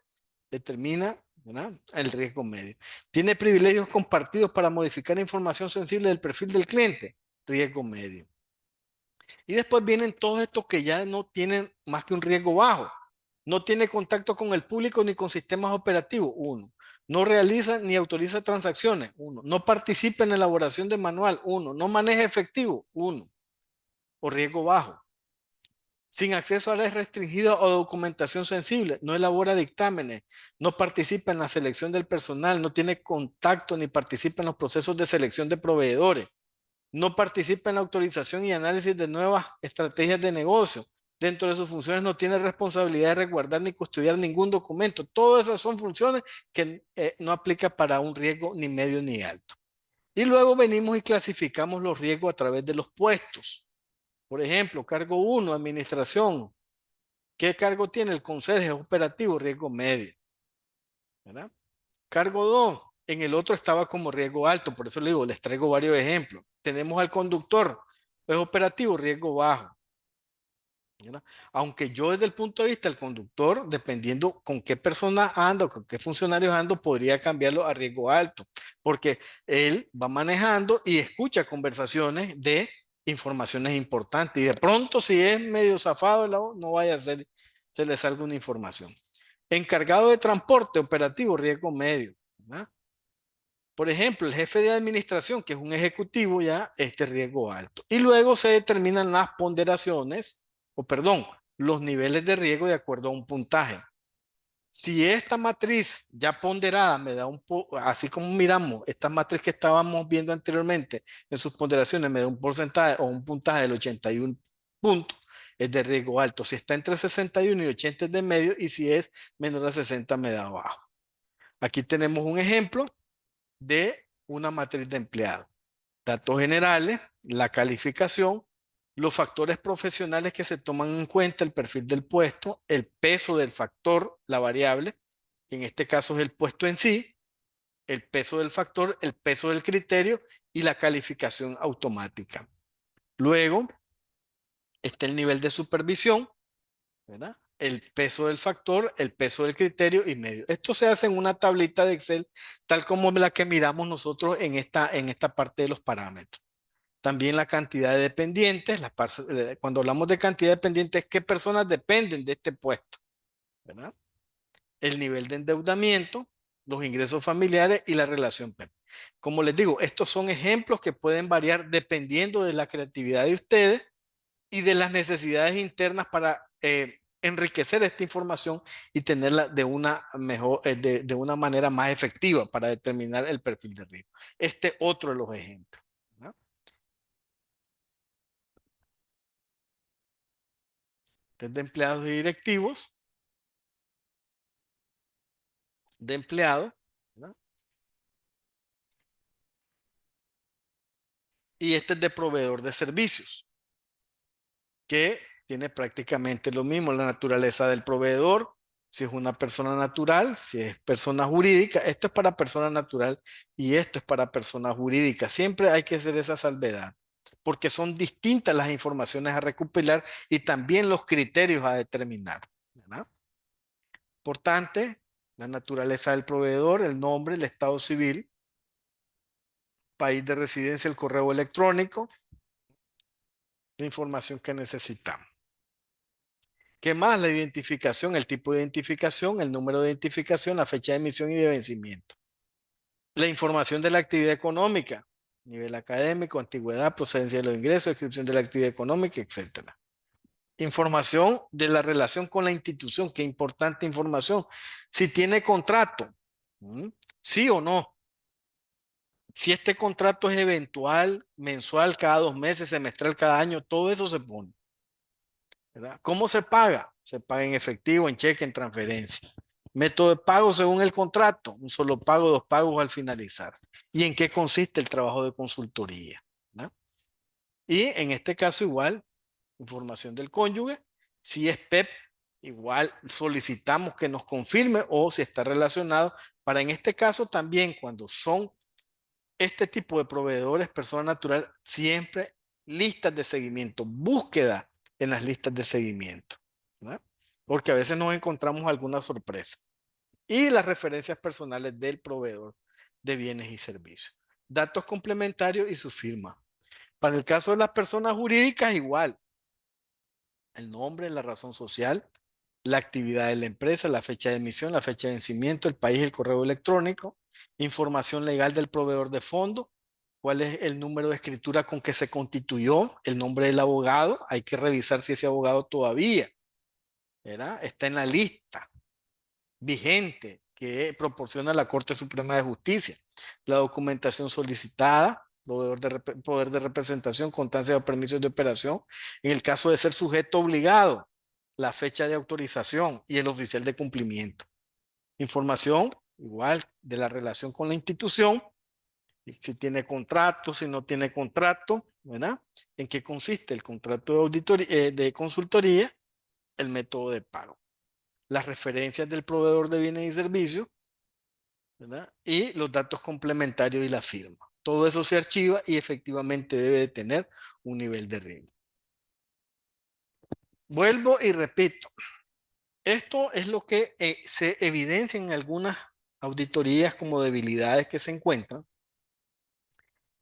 determina, ¿verdad?, el riesgo medio. Tiene privilegios compartidos para modificar información sensible del perfil del cliente, riesgo medio. Y después vienen todos estos que ya no tienen más que un riesgo bajo. No tiene contacto con el público ni con sistemas operativos, 1. No realiza ni autoriza transacciones, 1. No participa en la elaboración de manual, 1. No maneja efectivo, 1. O riesgo bajo. Sin acceso a áreas restringidas o documentación sensible, no elabora dictámenes, no participa en la selección del personal, no tiene contacto ni participa en los procesos de selección de proveedores, no participa en la autorización y análisis de nuevas estrategias de negocio. Dentro de sus funciones no tiene responsabilidad de resguardar ni custodiar ningún documento. Todas esas son funciones que no aplica para un riesgo ni medio ni alto. Y luego venimos y clasificamos los riesgos a través de los puestos. Por ejemplo, cargo 1, administración. ¿Qué cargo tiene? El conserje operativo, riesgo medio, ¿verdad? Cargo 2, en el otro estaba como riesgo alto, por eso le digo, les traigo varios ejemplos. Tenemos al conductor, es operativo, riesgo bajo, ¿verdad? Aunque yo desde el punto de vista del conductor, dependiendo con qué persona ando, con qué funcionarios ando, podría cambiarlo a riesgo alto, porque él va manejando y escucha conversaciones de informaciones importantes y de pronto si es medio zafado no vaya a ser, se le salga una información. Encargado de transporte operativo, riesgo medio, ¿verdad? Por ejemplo, el jefe de administración, que es un ejecutivo, ya este riesgo alto. Y luego se determinan las ponderaciones, o perdón, los niveles de riesgo de acuerdo a un puntaje. Si esta matriz ya ponderada me da así como miramos, esta matriz que estábamos viendo anteriormente en sus ponderaciones me da un porcentaje o un puntaje del 81 puntos, es de riesgo alto. Si está entre 61 y 80 es de medio y si es menor a 60 me da bajo. Aquí tenemos un ejemplo de una matriz de empleado. Datos generales, la calificación, los factores profesionales que se toman en cuenta, el perfil del puesto, el peso del factor, la variable, que en este caso es el puesto en sí, el peso del factor, el peso del criterio y la calificación automática. Luego está el nivel de supervisión, ¿verdad? El peso del factor, el peso del criterio y medio. Esto se hace en una tablita de Excel, tal como la que miramos nosotros en esta parte de los parámetros. También la cantidad de dependientes, cuando hablamos de cantidad de dependientes, ¿qué personas dependen de este puesto? ¿Verdad? El nivel de endeudamiento, los ingresos familiares y la relación PEP. Como les digo, estos son ejemplos que pueden variar dependiendo de la creatividad de ustedes y de las necesidades internas para enriquecer esta información y tenerla de una mejor, de una manera más efectiva para determinar el perfil de riesgo. Este otro de los ejemplos, ¿no? Desde empleados y directivos, de empleados, ¿no? Y este es de proveedor de servicios, que tiene prácticamente lo mismo, la naturaleza del proveedor, si es una persona natural, si es persona jurídica, esto es para persona natural y esto es para persona jurídica. Siempre hay que hacer esa salvedad, porque son distintas las informaciones a recopilar y también los criterios a determinar, ¿verdad? Importante, la naturaleza del proveedor, el nombre, el estado civil, país de residencia, el correo electrónico, la información que necesitamos. ¿Qué más? La identificación, el tipo de identificación, el número de identificación, la fecha de emisión y de vencimiento. La información de la actividad económica, nivel académico, antigüedad, procedencia de los ingresos, descripción de la actividad económica, etcétera. Información de la relación con la institución, qué importante información. Si tiene contrato, sí o no. Si este contrato es eventual, mensual, cada 2 meses, semestral, cada año, todo eso se pone. ¿Verdad? ¿Cómo se paga? Se paga en efectivo, en cheque, en transferencia. Método de pago según el contrato, un solo pago, 2 pagos al finalizar. ¿Y en qué consiste el trabajo de consultoría? ¿No? Y en este caso igual, información del cónyuge. Si es PEP, igual solicitamos que nos confirme o si está relacionado. Para en este caso también cuando son este tipo de proveedores, persona natural, siempre listas de seguimiento, búsqueda en las listas de seguimiento, ¿verdad? Porque a veces nos encontramos alguna sorpresa. Y las referencias personales del proveedor de bienes y servicios. Datos complementarios y su firma. Para el caso de las personas jurídicas, igual. El nombre, la razón social, la actividad de la empresa, la fecha de emisión, la fecha de vencimiento, el país, el correo electrónico, información legal del proveedor de fondo, cuál es el número de escritura con que se constituyó, el nombre del abogado, hay que revisar si ese abogado todavía, ¿verdad? Está en la lista vigente que proporciona la Corte Suprema de Justicia, la documentación solicitada, poder de representación, constancia de permisos de operación, en el caso de ser sujeto obligado, la fecha de autorización y el oficial de cumplimiento. Información igual de la relación con la institución, si tiene contrato, si no tiene contrato, ¿verdad? ¿En qué consiste el contrato de auditoría, de consultoría? El método de pago. Las referencias del proveedor de bienes y servicios, ¿verdad? Y los datos complementarios y la firma. Todo eso se archiva y efectivamente debe de tener un nivel de riesgo. Vuelvo y repito. Esto es lo que se evidencia en algunas auditorías como debilidades que se encuentran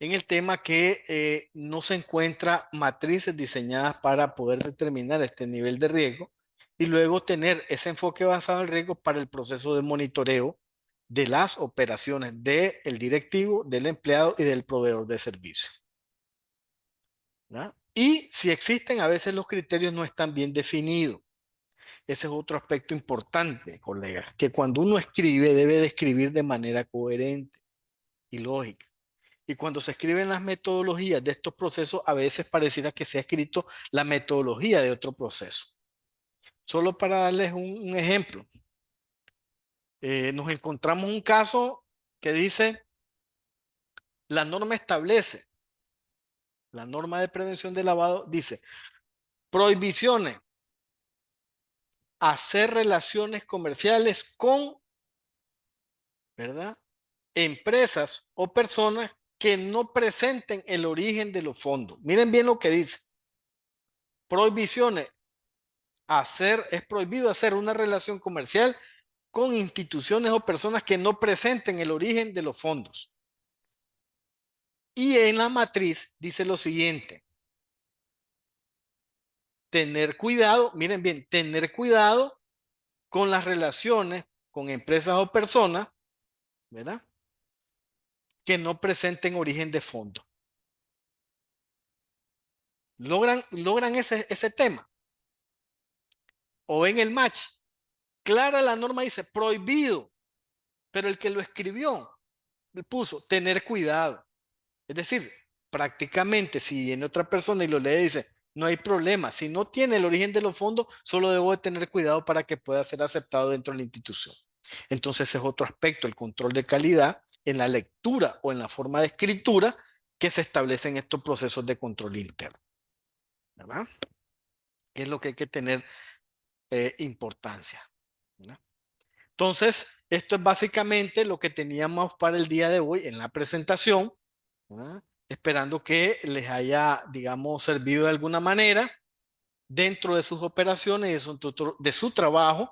en el tema que no se encuentra matrices diseñadas para poder determinar este nivel de riesgo y luego tener ese enfoque basado en el riesgo para el proceso de monitoreo de las operaciones del directivo, del empleado y del proveedor de servicio. ¿Ya? Y si existen, a veces los criterios no están bien definidos. Ese es otro aspecto importante, colegas, que cuando uno escribe debe de escribir de manera coherente y lógica. Y cuando se escriben las metodologías de estos procesos, a veces pareciera que se ha escrito la metodología de otro proceso. Solo para darles un ejemplo, nos encontramos un caso que dice, la norma establece, la norma de prevención de lavado dice, prohibiciones, hacer relaciones comerciales con, ¿verdad? Empresas o personas que no presenten el origen de los fondos. Miren bien lo que dice. Prohibiciones. Es prohibido hacer una relación comercial con instituciones o personas que no presenten el origen de los fondos. Y en la matriz dice lo siguiente. Tener cuidado, miren bien, tener cuidado con las relaciones con empresas o personas, ¿verdad? Que no presenten origen de fondo. Logran ese tema. O en el match, clara la norma dice prohibido, pero el que lo escribió le puso tener cuidado. Es decir, prácticamente si viene otra persona y lo lee, dice, no hay problema. Si no tiene el origen de los fondos, solo debo de tener cuidado para que pueda ser aceptado dentro de la institución. Entonces es otro aspecto, el control de calidad en la lectura o en la forma de escritura que se establecen estos procesos de control interno. ¿Verdad? Es lo que hay que tener importancia. ¿Verdad? Entonces, esto es básicamente lo que teníamos para el día de hoy en la presentación, ¿verdad? Esperando que les haya, digamos, servido de alguna manera dentro de sus operaciones y de su trabajo.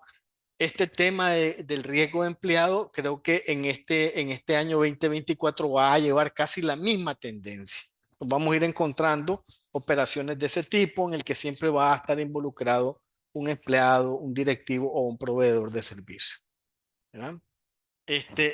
Este tema del riesgo de empleado, creo que en este año 2024 va a llevar casi la misma tendencia. Nos vamos a ir encontrando operaciones de ese tipo en el que siempre va a estar involucrado un empleado, un directivo o un proveedor de servicio. ¿Verdad?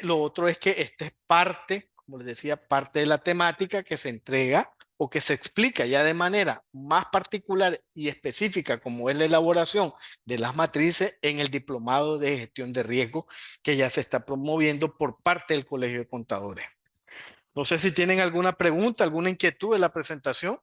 Lo otro es que esta es parte, como les decía, parte de la temática que se entrega o que se explica ya de manera más particular y específica, como es la elaboración de las matrices en el diplomado de gestión de riesgo que ya se está promoviendo por parte del Colegio de Contadores. No sé si tienen alguna pregunta, alguna inquietud de la presentación.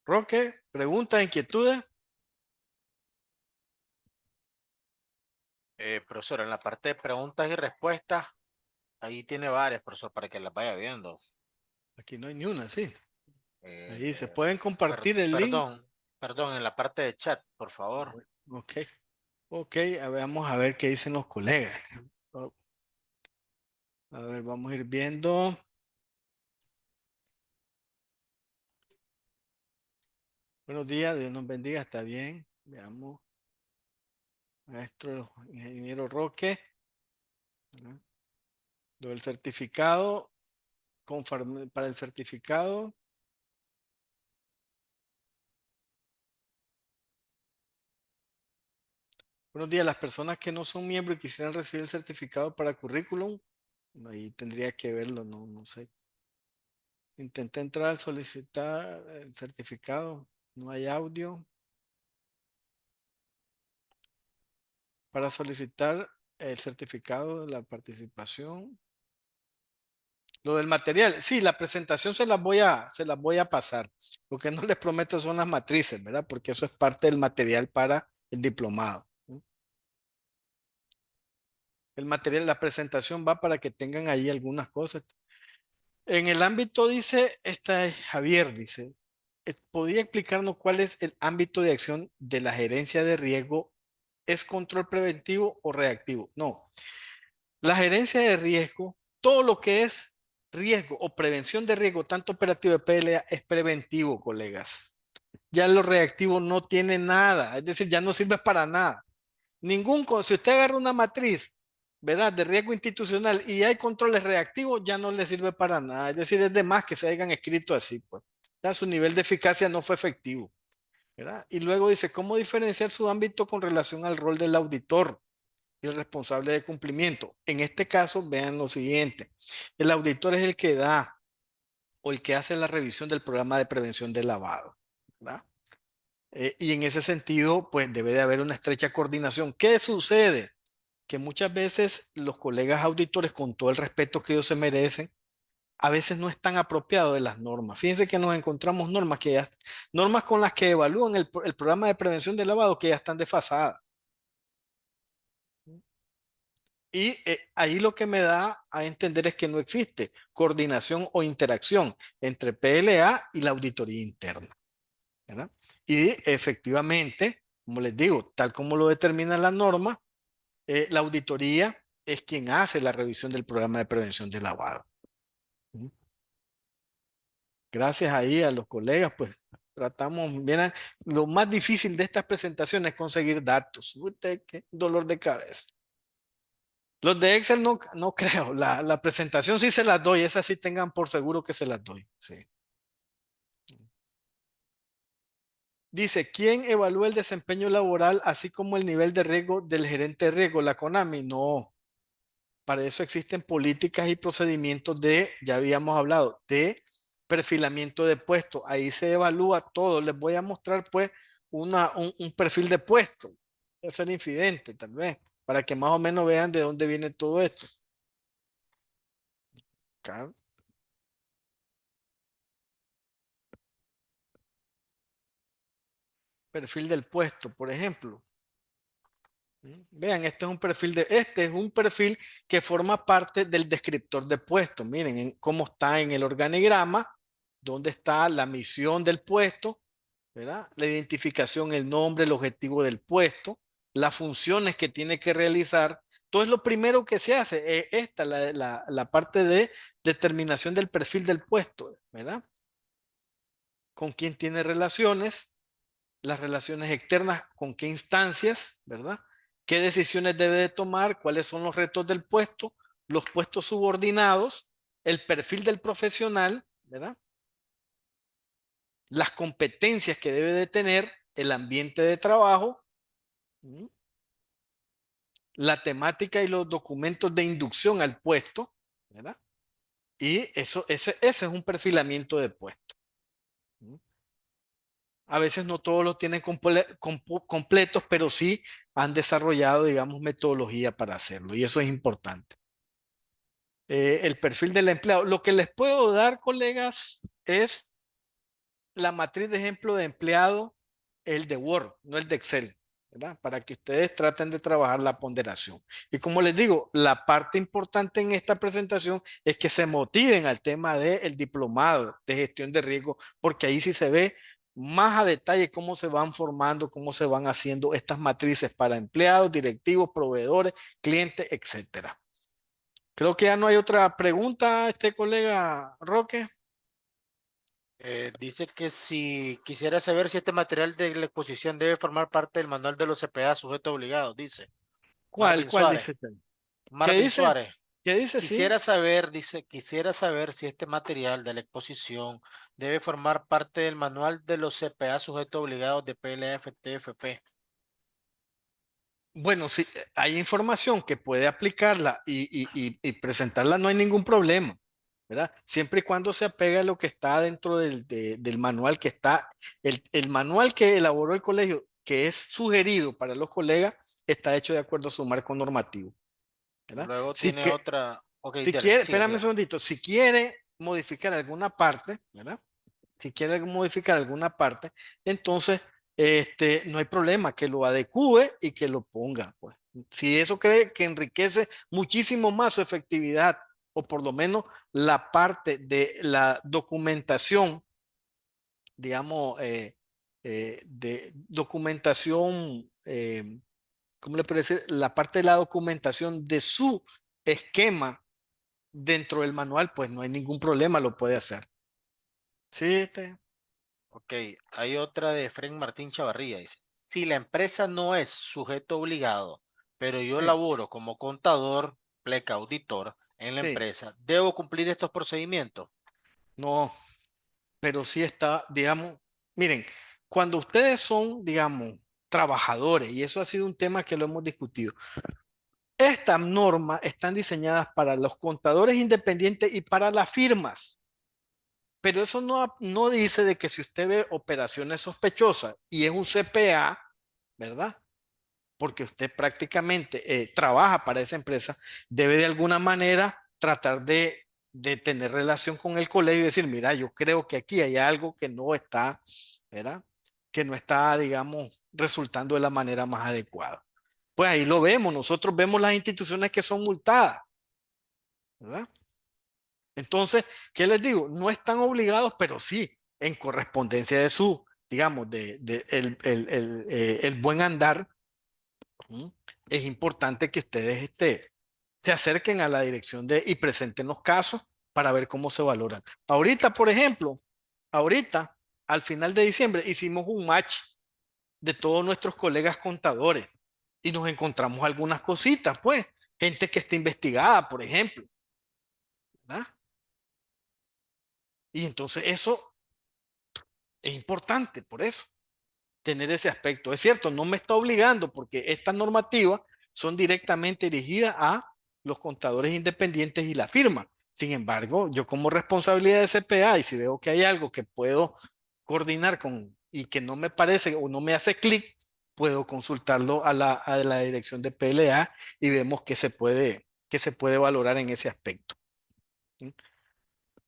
Roque, preguntas, inquietudes. Profesor, en la parte de preguntas y respuestas, ahí tiene varias, profesor, para que las vaya viendo. Aquí no hay ni una, sí. Ahí se Eh, pueden compartir el link. perdón, en la parte de chat, por favor. Ok, ok, vamos a ver qué dicen los colegas. A ver, vamos a ir viendo. Buenos días, Dios nos bendiga, está bien. Veamos, maestro ingeniero Roque, ¿verdad? Lo del certificado, para el certificado. Buenos días, las personas que no son miembros y quisieran recibir el certificado para currículum, ahí tendría que verlo, no sé. Intenté entrar al solicitar el certificado. No hay audio. Para solicitar el certificado de la participación. Lo del material, sí, la presentación se las voy a pasar. Lo que no les prometo son las matrices, ¿verdad? Porque eso es parte del material para el diplomado. ¿No? El material, la presentación va para que tengan ahí algunas cosas. En el ámbito, dice, esta es Javier, dice, ¿podría explicarnos cuál es el ámbito de acción de la gerencia de riesgo? ¿Es control preventivo o reactivo? No. La gerencia de riesgo, todo lo que es riesgo o prevención de riesgo, tanto operativo de PLA, es preventivo, colegas. Ya lo reactivo no tiene nada, es decir, ya no sirve para nada. Si usted agarra una matriz, ¿verdad? De riesgo institucional y hay controles reactivos, ya no le sirve para nada. Es decir, es de más que se hayan escrito así, pues. Ya su nivel de eficacia no fue efectivo, ¿verdad? Y luego dice, ¿cómo diferenciar su ámbito con relación al rol del auditor y el responsable de cumplimiento? En este caso, vean lo siguiente. El auditor es el que da o el que hace la revisión del programa de prevención de lavado, ¿verdad? Y en ese sentido, pues debe de haber una estrecha coordinación. ¿Qué sucede? Que muchas veces los colegas auditores, con todo el respeto que ellos se merecen, a veces no están apropiados de las normas. Fíjense que nos encontramos normas con las que evalúan el programa de prevención de lavado que ya están desfasadas. Y ahí lo que me da a entender es que no existe coordinación o interacción entre PLA y la auditoría interna, ¿verdad? Y efectivamente, como les digo, tal como lo determina la norma, la auditoría es quien hace la revisión del programa de prevención de lavado. ¿Mm? Gracias ahí a los colegas, pues tratamos, miren, lo más difícil de estas presentaciones es conseguir datos. Usted, qué dolor de cabeza. Los de Excel no, no creo. La presentación sí se las doy. Esas sí tengan por seguro que se las doy. Sí. Dice, ¿quién evalúa el desempeño laboral así como el nivel de riesgo del gerente de riesgo? La CONAMI. No. Para eso existen políticas y procedimientos ya habíamos hablado, de perfilamiento de puesto. Ahí se evalúa todo. Les voy a mostrar pues un perfil de puesto. Puede ser infidente tal vez, para que más o menos vean de dónde viene todo esto. Acá. Perfil del puesto, por ejemplo. Vean, este es un perfil que forma parte del descriptor de puesto. Miren cómo está en el organigrama, dónde está la misión del puesto, ¿verdad? La identificación, el nombre, el objetivo del puesto, las funciones que tiene que realizar. Todo es lo primero que se hace. Esta, la parte de determinación del perfil del puesto, ¿verdad? Con quién tiene relaciones, las relaciones externas, con qué instancias, ¿verdad? ¿Qué decisiones debe de tomar? ¿Cuáles son los retos del puesto? Los puestos subordinados, el perfil del profesional, ¿verdad? Las competencias que debe de tener, el ambiente de trabajo, la temática y los documentos de inducción al puesto, ¿verdad? Y ese es un perfilamiento de puesto. A veces no todos lo tienen completos, pero sí han desarrollado, digamos, metodología para hacerlo. Y eso es importante. El perfil del empleado. Lo que les puedo dar, colegas, es la matriz de ejemplo de empleado, el de Word, no el de Excel, ¿verdad? Para que ustedes traten de trabajar la ponderación. Y como les digo, la parte importante en esta presentación es que se motiven al tema del diplomado de gestión de riesgo, porque ahí sí se ve más a detalle cómo se van formando, cómo se van haciendo estas matrices para empleados, directivos, proveedores, clientes, etcétera. Creo que ya no hay otra pregunta, este colega Roque. Dice que si quisiera saber si este material de la exposición debe formar parte del manual de los CPA sujeto obligado, dice ¿Cuál? Marvin ¿Cuál Suárez. dice usted? ¿Qué Marvin dice? Suárez. ¿Qué dice? Sí. Quisiera saber si este material de la exposición debe formar parte del manual de los CPA sujeto obligado de PLF TFP. Bueno, si hay información que puede aplicarla y presentarla, no hay ningún problema. ¿verdad? Siempre y cuando se apegue a lo que está dentro del manual que está, el manual que elaboró el colegio, que es sugerido para los colegas, está hecho de acuerdo a su marco normativo, ¿verdad? Luego Si, tiene que, otra. Ok, si dale, quiere, siga, espérame un siga. segundito, si quiere modificar alguna parte, ¿verdad? Si quiere modificar alguna parte, entonces no hay problema, que lo adecue y que lo ponga, pues. Si eso cree que enriquece muchísimo más su efectividad, o por lo menos la parte de la documentación, digamos, de documentación, ¿cómo le puede decir? La parte de la documentación de su esquema dentro del manual, pues no hay ningún problema, lo puede hacer. Sí, Ok, hay otra de Frank Martín Chavarría. Dice, si la empresa no es sujeto obligado, pero yo sí, laboro como contador, pleca auditor en la sí. empresa, ¿debo cumplir estos procedimientos? No, pero sí está, digamos, miren, cuando ustedes son, digamos, trabajadores, y eso ha sido un tema que lo hemos discutido, estas normas están diseñadas para los contadores independientes y para las firmas, pero eso no dice de que si usted ve operaciones sospechosas y es un CPA, ¿verdad? Porque usted prácticamente trabaja para esa empresa, debe de alguna manera tratar de tener relación con el colegio y decir, mira, yo creo que aquí hay algo que no está, ¿verdad? Que no está, digamos, resultando de la manera más adecuada. Pues ahí lo vemos, nosotros vemos las instituciones que son multadas, ¿verdad? Entonces, ¿qué les digo? No están obligados, pero sí, en correspondencia de su, digamos, de el buen andar. ¿Mm? Es importante que ustedes se acerquen a la dirección y presenten los casos para ver cómo se valoran. Ahorita, por ejemplo, ahorita, al final de diciembre, hicimos un match de todos nuestros colegas contadores y nos encontramos algunas cositas, pues, gente que está investigada, por ejemplo, ¿verdad? Y entonces eso es importante, por eso, tener ese aspecto. Es cierto, no me está obligando porque estas normativas son directamente dirigidas a los contadores independientes y la firma. Sin embargo, yo como responsabilidad de CPA y si veo que hay algo que puedo coordinar con y que no me parece o no me hace clic, puedo consultarlo a la dirección de PLA y vemos qué se puede valorar en ese aspecto.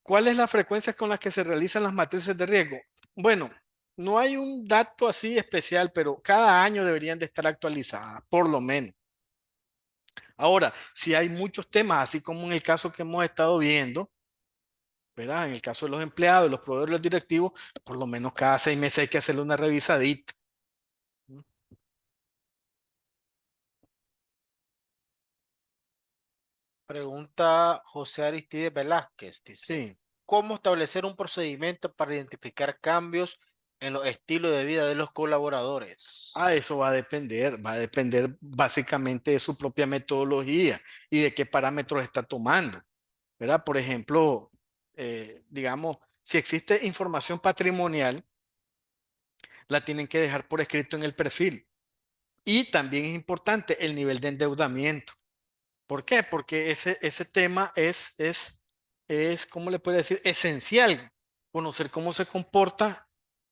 ¿Cuál es la frecuencia con la que se realizan las matrices de riesgo? Bueno, no hay un dato así especial, pero cada año deberían de estar actualizadas, por lo menos. Ahora, si hay muchos temas, así como en el caso que hemos estado viendo, ¿verdad? En el caso de los empleados, los proveedores, los directivos, por lo menos cada 6 meses hay que hacerle una revisadita. Pregunta José Aristides Velázquez. Dice, Sí. ¿cómo establecer un procedimiento para identificar cambios en los estilos de vida de los colaboradores? Eso va a depender básicamente de su propia metodología y de qué parámetros está tomando. ¿Verdad? Por ejemplo, digamos, si existe información patrimonial, la tienen que dejar por escrito en el perfil. Y también es importante el nivel de endeudamiento. ¿Por qué? Porque ese tema ¿cómo le puede decir? Esencial. Conocer cómo se comportan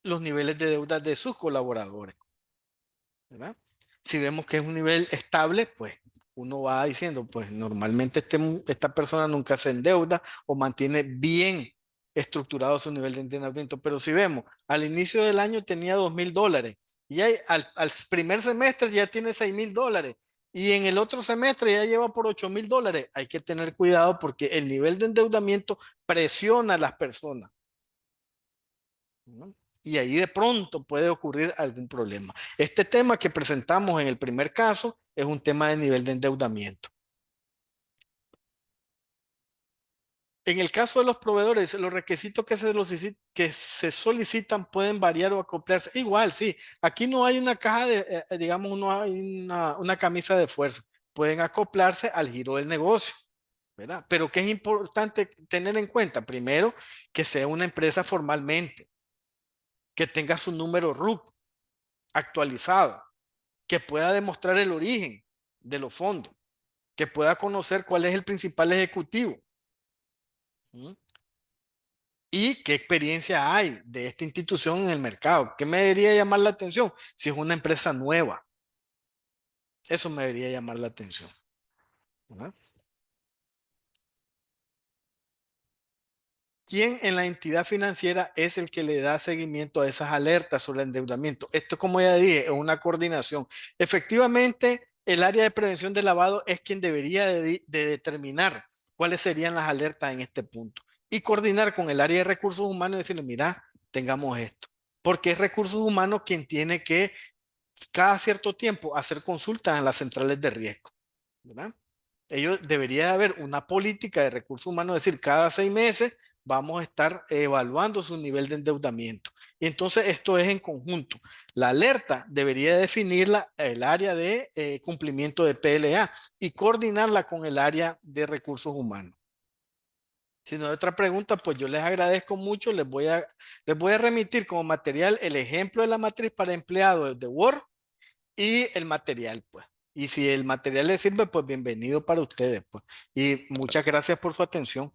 los niveles de deuda de sus colaboradores. ¿Verdad? Si vemos que es un nivel estable, pues uno va diciendo, pues normalmente esta persona nunca se endeuda o mantiene bien estructurado su nivel de endeudamiento, pero si vemos, al inicio del año tenía $2,000 y al primer semestre ya tiene $6,000 y en el otro semestre ya lleva por $8,000, hay que tener cuidado porque el nivel de endeudamiento presiona a las personas, ¿no? Y ahí de pronto puede ocurrir algún problema. Este tema que presentamos en el primer caso es un tema de nivel de endeudamiento. En el caso de los proveedores, los requisitos que se solicitan pueden variar o acoplarse. Igual, sí, aquí no hay una caja de, digamos, no hay una camisa de fuerza. Pueden acoplarse al giro del negocio, ¿verdad? Pero que es importante tener en cuenta, primero, que sea una empresa formalmente, que tenga su número RUC actualizado, que pueda demostrar el origen de los fondos, que pueda conocer cuál es el principal ejecutivo. ¿Mm? ¿Y qué experiencia hay de esta institución en el mercado? ¿Qué me debería llamar la atención? Si es una empresa nueva, eso me debería llamar la atención. ¿Verdad? ¿Quién en la entidad financiera es el que le da seguimiento a esas alertas sobre endeudamiento? Esto, como ya dije, es una coordinación. Efectivamente, el área de prevención de lavado es quien debería de determinar cuáles serían las alertas en este punto y coordinar con el área de recursos humanos y decirle, mira, tengamos esto. Porque es recursos humanos quien tiene que cada cierto tiempo hacer consultas en las centrales de riesgo, ¿verdad? Ellos debería haber una política de recursos humanos, es decir, cada 6 meses vamos a estar evaluando su nivel de endeudamiento. Y entonces esto es en conjunto. La alerta debería definirla el área de cumplimiento de PLA y coordinarla con el área de recursos humanos. Si no hay otra pregunta, pues yo les agradezco mucho. Les voy a remitir como material el ejemplo de la matriz para empleados de Word y el material, pues. Y si el material les sirve, pues bienvenido para ustedes, pues. Y muchas gracias por su atención.